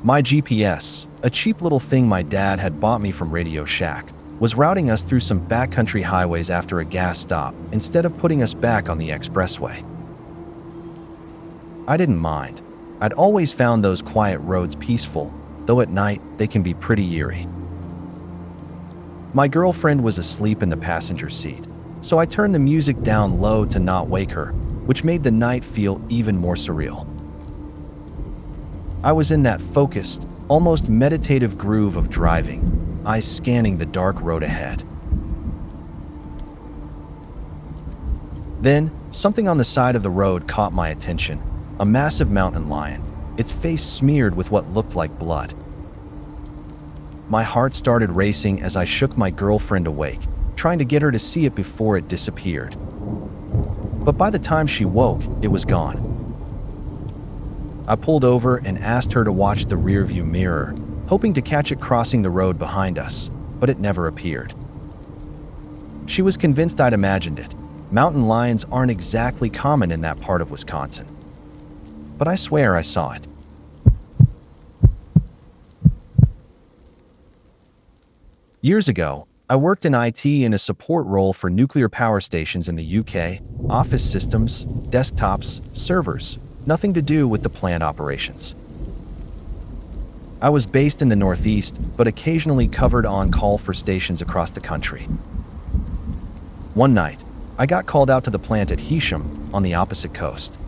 My GPS, a cheap little thing my dad had bought me from Radio Shack, was routing us through some backcountry highways after a gas stop instead of putting us back on the expressway. I didn't mind. I'd always found those quiet roads peaceful, though at night they can be pretty eerie. My girlfriend was asleep in the passenger seat, so I turned the music down low to not wake her, which made the night feel even more surreal. I was in that focused, almost meditative groove of driving, eyes scanning the dark road ahead. Then, something on the side of the road caught my attention, a massive mountain lion, its face smeared with what looked like blood. My heart started racing as I shook my girlfriend awake, trying to get her to see it before it disappeared. But by the time she woke, it was gone. I pulled over and asked her to watch the rearview mirror, hoping to catch it crossing the road behind us, but it never appeared. She was convinced I'd imagined it. Mountain lions aren't exactly common in that part of Wisconsin. But I swear I saw it. Years ago, I worked in IT in a support role for nuclear power stations in the UK, office systems, desktops, servers, nothing to do with the plant operations. I was based in the Northeast, but occasionally covered on call for stations across the country. One night, I got called out to the plant at Heysham on the opposite coast.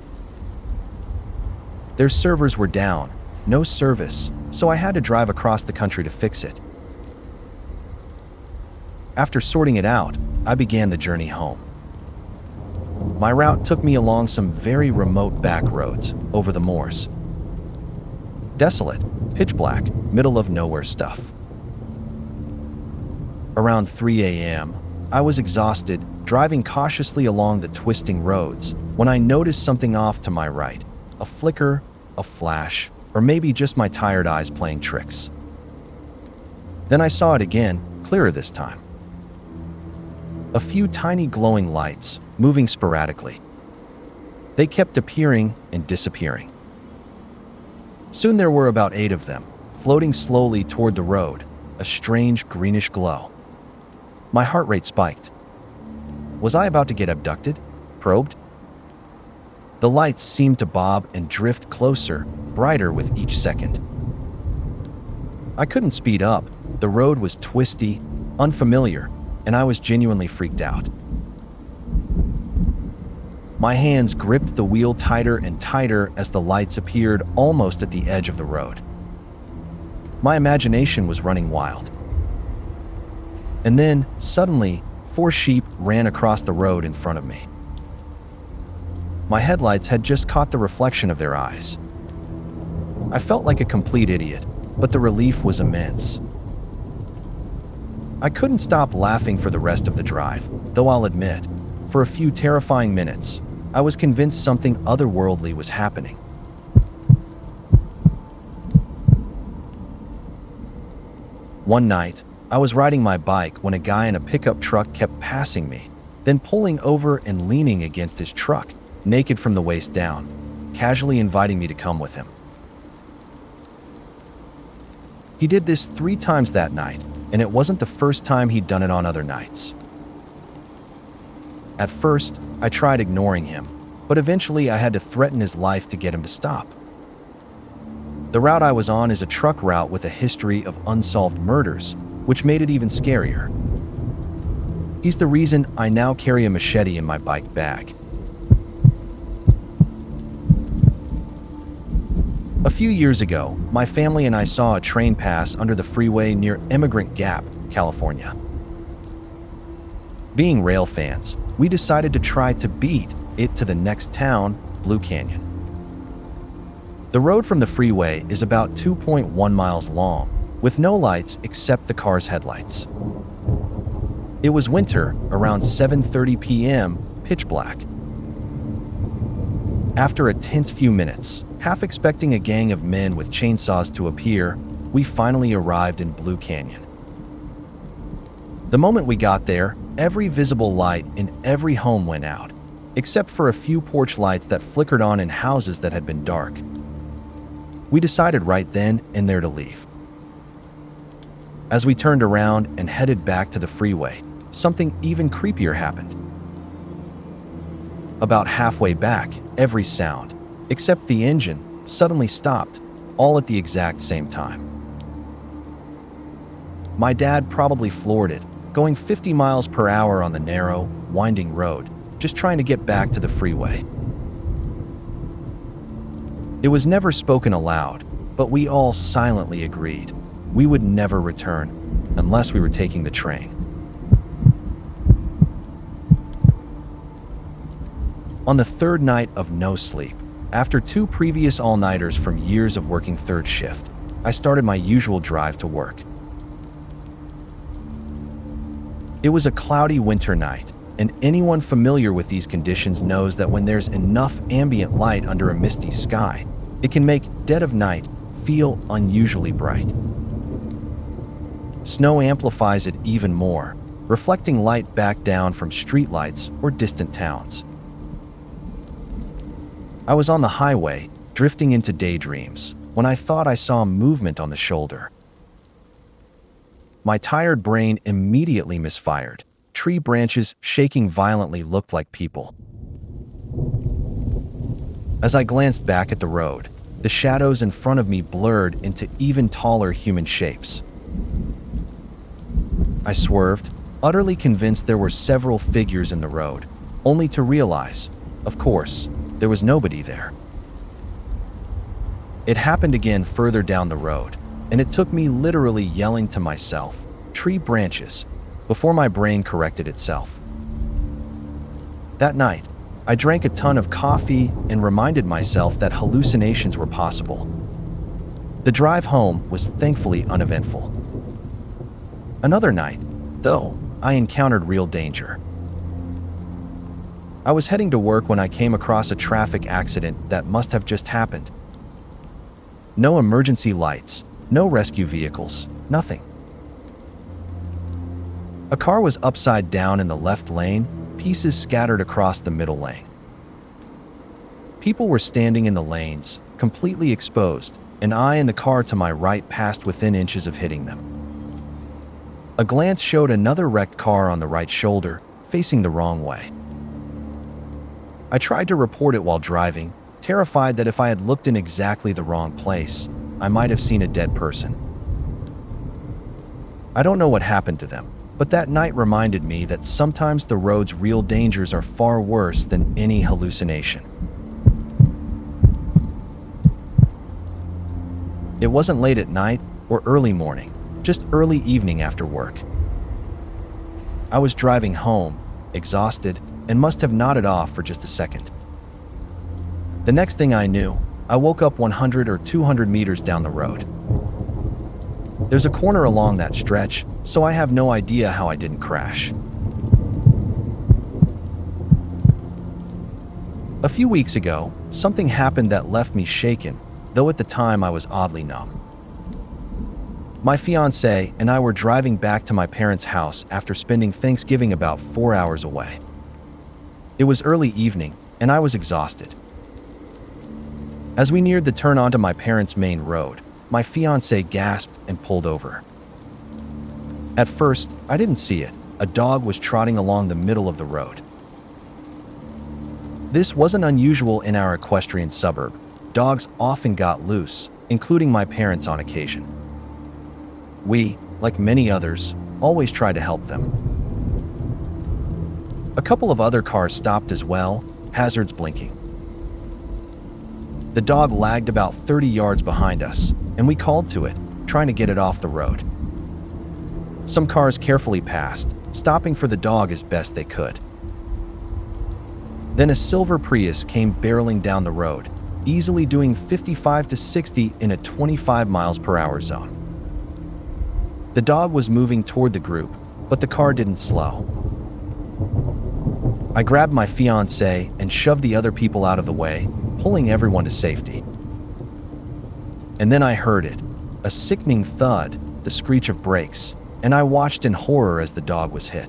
Their servers were down, no service, so I had to drive across the country to fix it. After sorting it out, I began the journey home. My route took me along some very remote back roads, over the moors. Desolate, pitch black, middle of nowhere stuff. Around 3 a.m., I was exhausted, driving cautiously along the twisting roads, when I noticed something off to my right. A flicker, a flash, or maybe just my tired eyes playing tricks. Then I saw it again, clearer this time. A few tiny glowing lights, moving sporadically. They kept appearing and disappearing. Soon there were about 8 of them, floating slowly toward the road, a strange greenish glow. My heart rate spiked. Was I about to get abducted? Probed? The lights seemed to bob and drift closer, brighter with each second. I couldn't speed up. The road was twisty, unfamiliar, and I was genuinely freaked out. My hands gripped the wheel tighter and tighter as the lights appeared almost at the edge of the road. My imagination was running wild. And then, suddenly, 4 sheep ran across the road in front of me. My headlights had just caught the reflection of their eyes. I felt like a complete idiot, but the relief was immense. I couldn't stop laughing for the rest of the drive, though I'll admit, for a few terrifying minutes, I was convinced something otherworldly was happening. One night, I was riding my bike when a guy in a pickup truck kept passing me, then pulling over and leaning against his truck, naked from the waist down, casually inviting me to come with him. He did this 3 times that night, and it wasn't the first time he'd done it on other nights. At first, I tried ignoring him, but eventually I had to threaten his life to get him to stop. The route I was on is a truck route with a history of unsolved murders, which made it even scarier. He's the reason I now carry a machete in my bike bag. A few years ago, my family and I saw a train pass under the freeway near Emigrant Gap, California. Being rail fans, we decided to try to beat it to the next town, Blue Canyon. The road from the freeway is about 2.1 miles long, with no lights except the car's headlights. It was winter, around 7:30 p.m., pitch black. After a tense few minutes, half expecting a gang of men with chainsaws to appear, we finally arrived in Blue Canyon. The moment we got there, every visible light in every home went out, except for a few porch lights that flickered on in houses that had been dark. We decided right then and there to leave. As we turned around and headed back to the freeway, something even creepier happened. About halfway back, every sound, except the engine, suddenly stopped, all at the exact same time. My dad probably floored it, going 50 miles per hour on the narrow, winding road, just trying to get back to the freeway. It was never spoken aloud, but we all silently agreed we would never return unless we were taking the train. On the 3rd night of no sleep, after 2 previous all-nighters from years of working 3rd shift, I started my usual drive to work. It was a cloudy winter night, and anyone familiar with these conditions knows that when there's enough ambient light under a misty sky, it can make dead of night feel unusually bright. Snow amplifies it even more, reflecting light back down from streetlights or distant towns. I was on the highway, drifting into daydreams, when I thought I saw movement on the shoulder. My tired brain immediately misfired. Tree branches shaking violently looked like people. As I glanced back at the road, the shadows in front of me blurred into even taller human shapes. I swerved, utterly convinced there were several figures in the road, only to realize, of course, there was nobody there. It happened again further down the road, and it took me literally yelling to myself, "Tree branches," before my brain corrected itself. That night, I drank a ton of coffee and reminded myself that hallucinations were possible. The drive home was thankfully uneventful. Another night, though, I encountered real danger. I was heading to work when I came across a traffic accident that must have just happened. No emergency lights, no rescue vehicles, nothing. A car was upside down in the left lane, pieces scattered across the middle lane. People were standing in the lanes, completely exposed, and I and the car to my right passed within inches of hitting them. A glance showed another wrecked car on the right shoulder, facing the wrong way. I tried to report it while driving, terrified that if I had looked in exactly the wrong place, I might have seen a dead person. I don't know what happened to them, but that night reminded me that sometimes the road's real dangers are far worse than any hallucination. It wasn't late at night or early morning, just early evening after work. I was driving home, exhausted, and must have nodded off for just a second. The next thing I knew, I woke up 100 or 200 meters down the road. There's a corner along that stretch, so I have no idea how I didn't crash. A few weeks ago, something happened that left me shaken, though at the time I was oddly numb. My fiancée and I were driving back to my parents' house after spending Thanksgiving about 4 hours away. It was early evening, and I was exhausted. As we neared the turn onto my parents' main road, my fiancée gasped and pulled over. At first, I didn't see it. A dog was trotting along the middle of the road. This wasn't unusual in our equestrian suburb. Dogs often got loose, including my parents on occasion. We, like many others, always try to help them. A couple of other cars stopped as well, hazards blinking. The dog lagged about 30 yards behind us, and we called to it, trying to get it off the road. Some cars carefully passed, stopping for the dog as best they could. Then a silver Prius came barreling down the road, easily doing 55 to 60 in a 25 miles per hour zone. The dog was moving toward the group, but the car didn't slow. I grabbed my fiancée and shoved the other people out of the way, pulling everyone to safety. And then I heard it, a sickening thud, the screech of brakes, and I watched in horror as the dog was hit.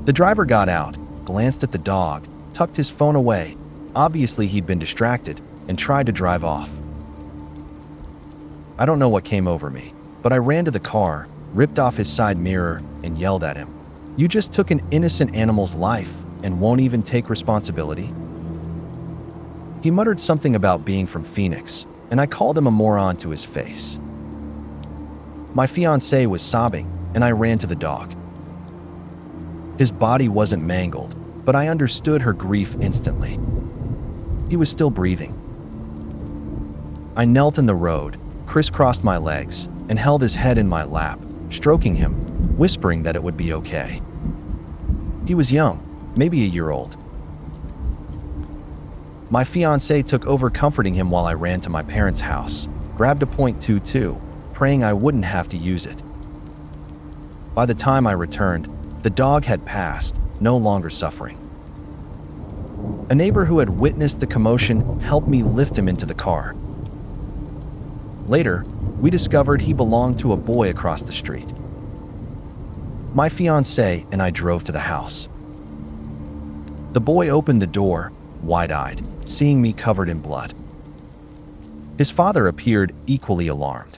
The driver got out, glanced at the dog, tucked his phone away. Obviously he'd been distracted, and tried to drive off. I don't know what came over me, but I ran to the car, ripped off his side mirror, and yelled at him. "You just took an innocent animal's life and won't even take responsibility?" He muttered something about being from Phoenix, and I called him a moron to his face. My fiancée was sobbing, and I ran to the dog. His body wasn't mangled, but I understood her grief instantly. He was still breathing. I knelt in the road, crisscrossed my legs, and held his head in my lap, stroking him, whispering that it would be okay. He was young, maybe a year old. My fiancée took over comforting him while I ran to my parents' house, grabbed a .22, praying I wouldn't have to use it. By the time I returned, the dog had passed, no longer suffering. A neighbor who had witnessed the commotion helped me lift him into the car. Later, we discovered he belonged to a boy across the street. My fiancé and I drove to the house. The boy opened the door, wide-eyed, seeing me covered in blood. His father appeared equally alarmed.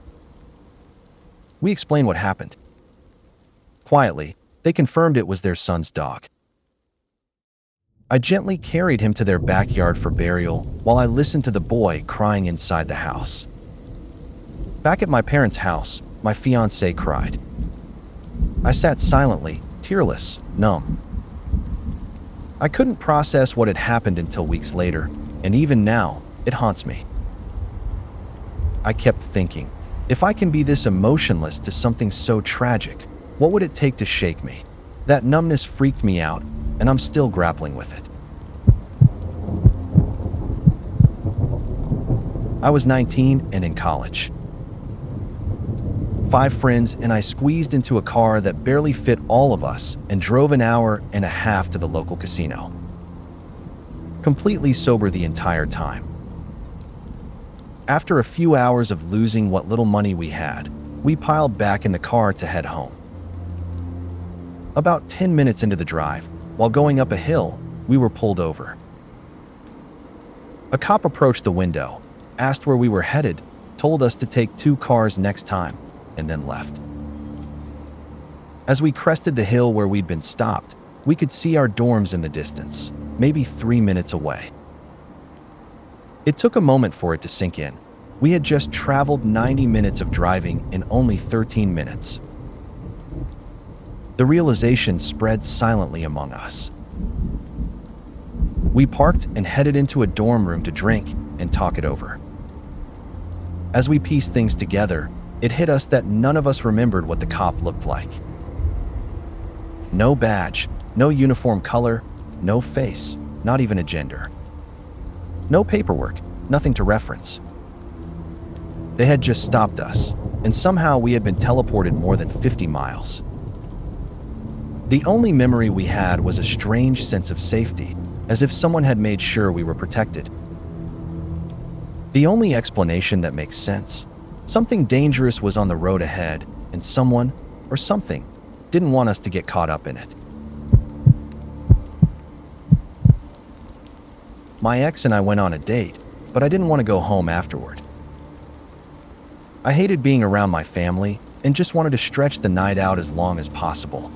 We explained what happened. Quietly, they confirmed it was their son's dog. I gently carried him to their backyard for burial while I listened to the boy crying inside the house. Back at my parents' house, my fiancé cried. I sat silently, tearless, numb. I couldn't process what had happened until weeks later, and even now, it haunts me. I kept thinking, if I can be this emotionless to something so tragic, what would it take to shake me? That numbness freaked me out, and I'm still grappling with it. I was 19 and in college. 5 friends and I squeezed into a car that barely fit all of us and drove an hour and a half to the local casino. Completely sober the entire time. After a few hours of losing what little money we had, we piled back in the car to head home. About 10 minutes into the drive, while going up a hill, we were pulled over. A cop approached the window, asked where we were headed, told us to take 2 cars next time, and then left. As we crested the hill where we'd been stopped, we could see our dorms in the distance, maybe 3 minutes away. It took a moment for it to sink in. We had just traveled 90 minutes of driving in only 13 minutes. The realization spread silently among us. We parked and headed into a dorm room to drink and talk it over. As we pieced things together, it hit us that none of us remembered what the cop looked like. No badge, no uniform color, no face, not even a gender. No paperwork, nothing to reference. They had just stopped us, and somehow we had been teleported more than 50 miles. The only memory we had was a strange sense of safety, as if someone had made sure we were protected. The only explanation that makes sense. Something dangerous was on the road ahead, and someone, or something, didn't want us to get caught up in it. My ex and I went on a date, but I didn't want to go home afterward. I hated being around my family and just wanted to stretch the night out as long as possible.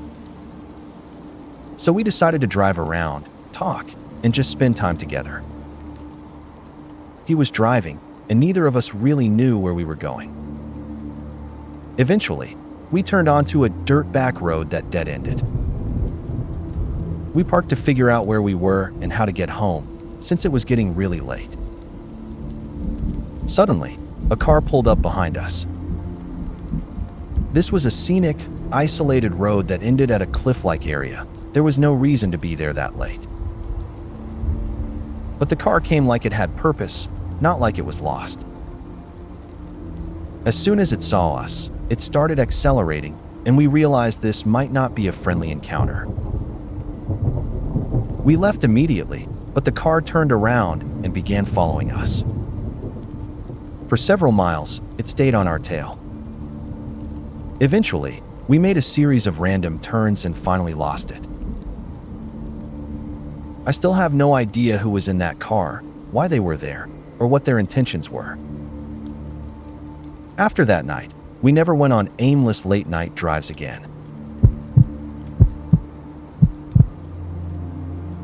So we decided to drive around, talk, and just spend time together. He was driving, and neither of us really knew where we were going. Eventually, we turned onto a dirt back road that dead-ended. We parked to figure out where we were and how to get home, since it was getting really late. Suddenly, a car pulled up behind us. This was a scenic, isolated road that ended at a cliff-like area. There was no reason to be there that late. But the car came like it had purpose, not like it was lost. As soon as it saw us, it started accelerating, and we realized this might not be a friendly encounter. We left immediately, but the car turned around and began following us. For several miles, it stayed on our tail. Eventually, we made a series of random turns and finally lost it. I still have no idea who was in that car, why they were there, or what their intentions were. After that night, we never went on aimless late-night drives again.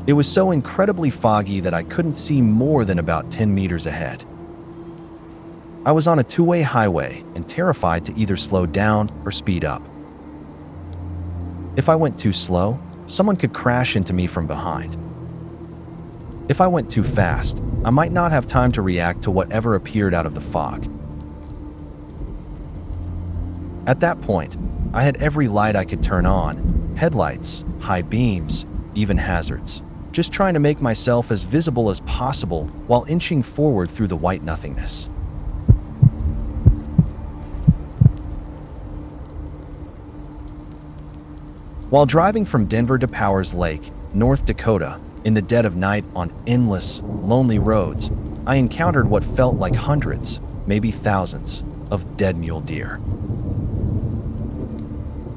It was so incredibly foggy that I couldn't see more than about 10 meters ahead. I was on a 2-way highway and terrified to either slow down or speed up. If I went too slow, someone could crash into me from behind. If I went too fast, I might not have time to react to whatever appeared out of the fog. At that point, I had every light I could turn on, headlights, high beams, even hazards, just trying to make myself as visible as possible while inching forward through the white nothingness. While driving from Denver to Powers Lake, North Dakota, in the dead of night on endless, lonely roads, I encountered what felt like hundreds, maybe thousands, of dead mule deer.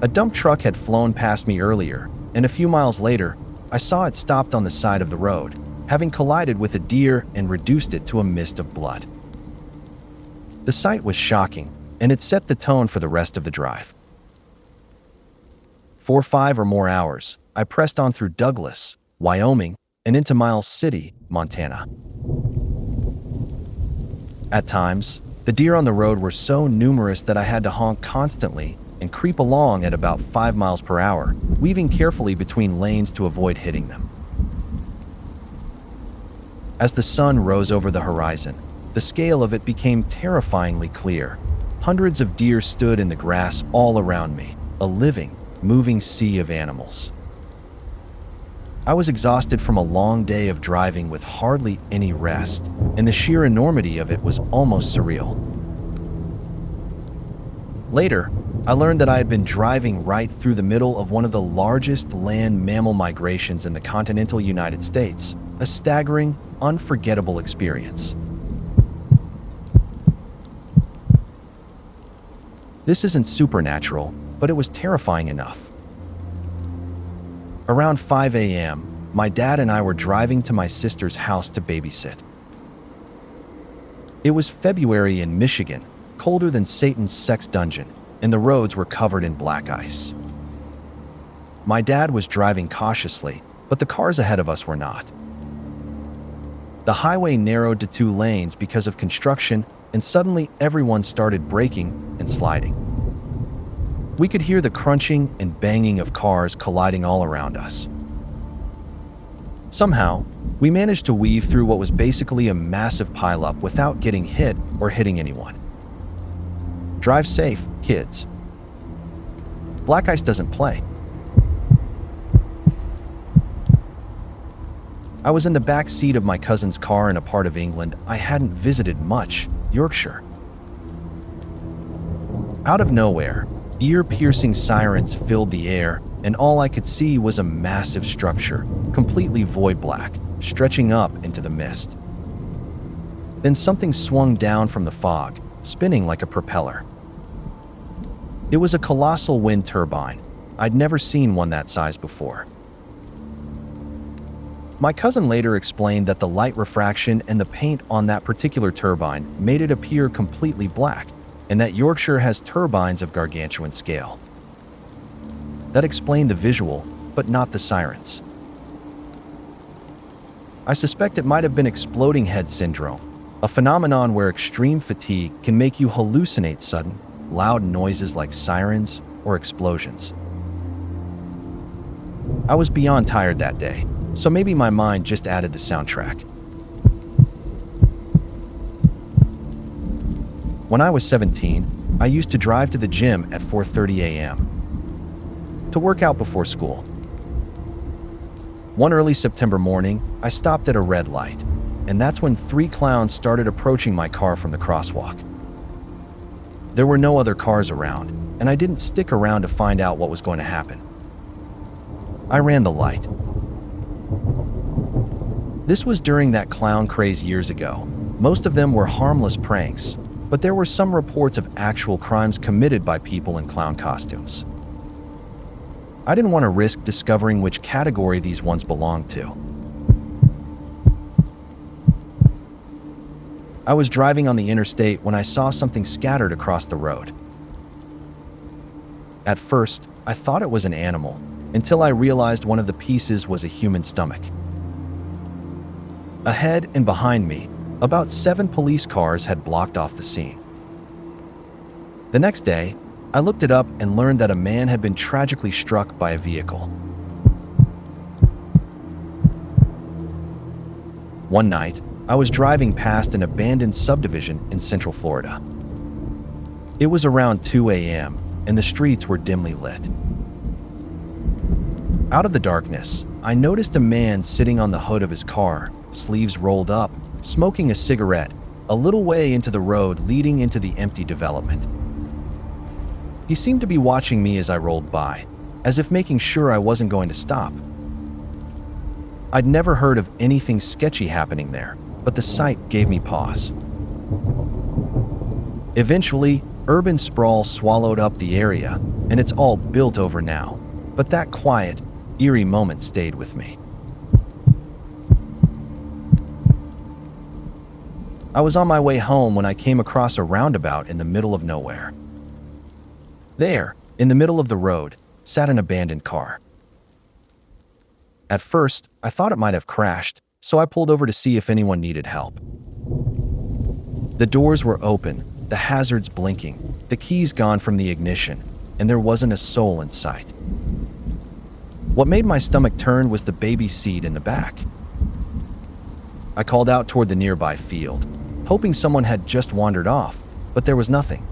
A dump truck had flown past me earlier, and a few miles later, I saw it stopped on the side of the road, having collided with a deer and reduced it to a mist of blood. The sight was shocking, and it set the tone for the rest of the drive. For 5 or more hours, I pressed on through Douglas, Wyoming, and into Miles City, Montana. At times, the deer on the road were so numerous that I had to honk constantly and creep along at about 5 miles per hour, weaving carefully between lanes to avoid hitting them. As the sun rose over the horizon, the scale of it became terrifyingly clear. Hundreds of deer stood in the grass all around me, a living, moving sea of animals. I was exhausted from a long day of driving with hardly any rest, and the sheer enormity of it was almost surreal. Later, I learned that I had been driving right through the middle of one of the largest land mammal migrations in the continental United States, a staggering, unforgettable experience. This isn't supernatural, but it was terrifying enough. Around 5 a.m., my dad and I were driving to my sister's house to babysit. It was February in Michigan, colder than Satan's sex dungeon, and the roads were covered in black ice. My dad was driving cautiously, but the cars ahead of us were not. The highway narrowed to 2 lanes because of construction, and suddenly everyone started braking and sliding. We could hear the crunching and banging of cars colliding all around us. Somehow, we managed to weave through what was basically a massive pileup without getting hit or hitting anyone. Drive safe, kids. Black ice doesn't play. I was in the back seat of my cousin's car in a part of England I hadn't visited much, Yorkshire. Out of nowhere, ear-piercing sirens filled the air, and all I could see was a massive structure, completely void black, stretching up into the mist. Then something swung down from the fog, spinning like a propeller. It was a colossal wind turbine. I'd never seen one that size before. My cousin later explained that the light refraction and the paint on that particular turbine made it appear completely black, and that Yorkshire has turbines of gargantuan scale. That explained the visual, but not the sirens. I suspect it might have been exploding head syndrome, a phenomenon where extreme fatigue can make you hallucinate sudden, loud noises like sirens or explosions. I was beyond tired that day, so maybe my mind just added the soundtrack. When I was 17, I used to drive to the gym at 4:30 a.m. to work out before school. One early September morning, I stopped at a red light, and that's when 3 clowns started approaching my car from the crosswalk. There were no other cars around, and I didn't stick around to find out what was going to happen. I ran the light. This was during that clown craze years ago. Most of them were harmless pranks, but there were some reports of actual crimes committed by people in clown costumes. I didn't want to risk discovering which category these ones belonged to. I was driving on the interstate when I saw something scattered across the road. At first, I thought it was an animal, until I realized one of the pieces was a human stomach. Ahead and behind me, about 7 police cars had blocked off the scene. The next day, I looked it up and learned that a man had been tragically struck by a vehicle. One night, I was driving past an abandoned subdivision in Central Florida. It was around 2 a.m., and the streets were dimly lit. Out of the darkness, I noticed a man sitting on the hood of his car, sleeves rolled up, smoking a cigarette, a little way into the road leading into the empty development. He seemed to be watching me as I rolled by, as if making sure I wasn't going to stop. I'd never heard of anything sketchy happening there, but the sight gave me pause. Eventually, urban sprawl swallowed up the area, and it's all built over now. But that quiet, eerie moment stayed with me. I was on my way home when I came across a roundabout in the middle of nowhere. There, in the middle of the road, sat an abandoned car. At first, I thought it might have crashed, so I pulled over to see if anyone needed help. The doors were open, the hazards blinking, the keys gone from the ignition, and there wasn't a soul in sight. What made my stomach turn was the baby seat in the back. I called out toward the nearby field, hoping someone had just wandered off, but there was nothing.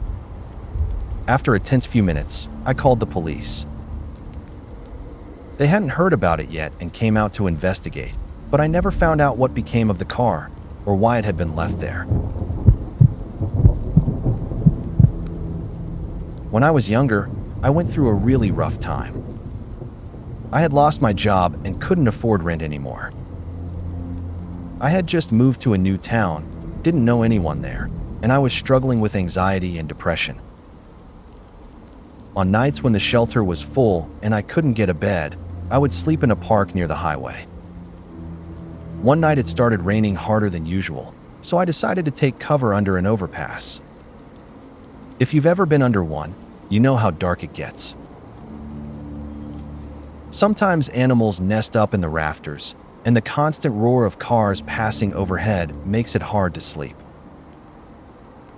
After a tense few minutes, I called the police. They hadn't heard about it yet and came out to investigate, but I never found out what became of the car or why it had been left there. When I was younger, I went through a really rough time. I had lost my job and couldn't afford rent anymore. I had just moved to a new town, didn't know anyone there, and I was struggling with anxiety and depression. On nights when the shelter was full and I couldn't get a bed, I would sleep in a park near the highway. One night it started raining harder than usual, so I decided to take cover under an overpass. If you've ever been under one, you know how dark it gets. Sometimes animals nest up in the rafters, and the constant roar of cars passing overhead makes it hard to sleep.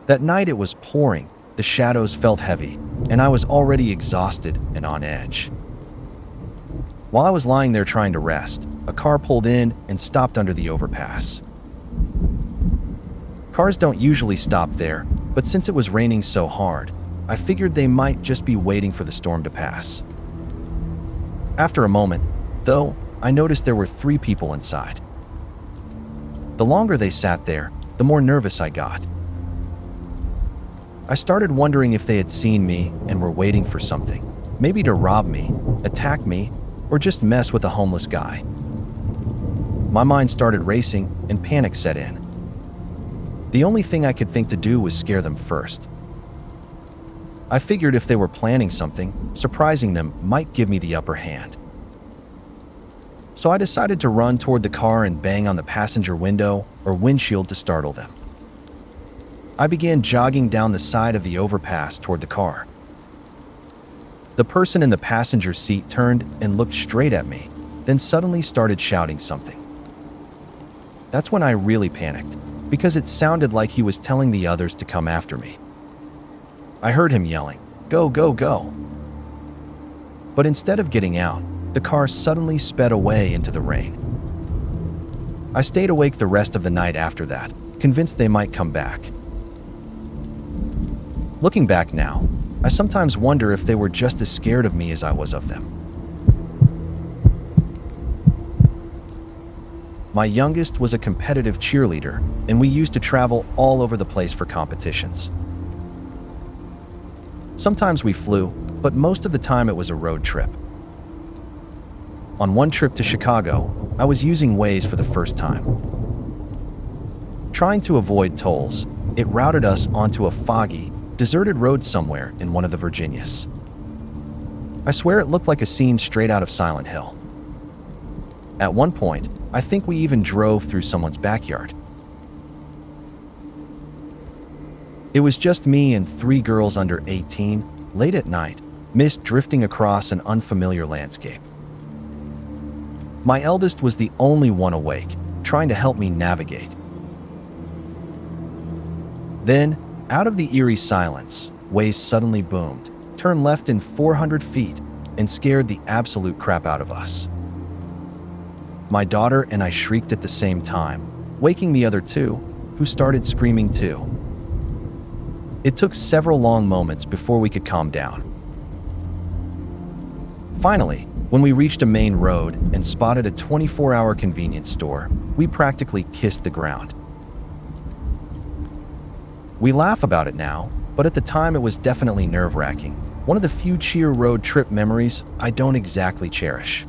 That night it was pouring, the shadows felt heavy, and I was already exhausted and on edge. While I was lying there trying to rest, a car pulled in and stopped under the overpass. Cars don't usually stop there, but since it was raining so hard, I figured they might just be waiting for the storm to pass. After a moment, though, I noticed there were 3 people inside. The longer they sat there, the more nervous I got. I started wondering if they had seen me and were waiting for something, maybe to rob me, attack me, or just mess with a homeless guy. My mind started racing and panic set in. The only thing I could think to do was scare them first. I figured if they were planning something, surprising them might give me the upper hand. So I decided to run toward the car and bang on the passenger window or windshield to startle them. I began jogging down the side of the overpass toward the car. The person in the passenger seat turned and looked straight at me, then suddenly started shouting something. That's when I really panicked, because it sounded like he was telling the others to come after me. I heard him yelling, "Go, go, go!" But instead of getting out, the car suddenly sped away into the rain. I stayed awake the rest of the night after that, convinced they might come back. Looking back now, I sometimes wonder if they were just as scared of me as I was of them. My youngest was a competitive cheerleader, and we used to travel all over the place for competitions. Sometimes we flew, but most of the time it was a road trip. On one trip to Chicago, I was using Waze for the first time. Trying to avoid tolls, it routed us onto a foggy, deserted road somewhere in one of the Virginias. I swear it looked like a scene straight out of Silent Hill. At one point, I think we even drove through someone's backyard. It was just me and 3 girls under 18, late at night, mist drifting across an unfamiliar landscape. My eldest was the only one awake, trying to help me navigate. Then, out of the eerie silence, Waze suddenly boomed, turned left in 400 feet, and scared the absolute crap out of us. My daughter and I shrieked at the same time, waking the other 2, who started screaming too. It took several long moments before we could calm down. Finally, when we reached a main road and spotted a 24-hour convenience store, we practically kissed the ground. We laugh about it now, but at the time it was definitely nerve-wracking, one of the few cheer road trip memories I don't exactly cherish.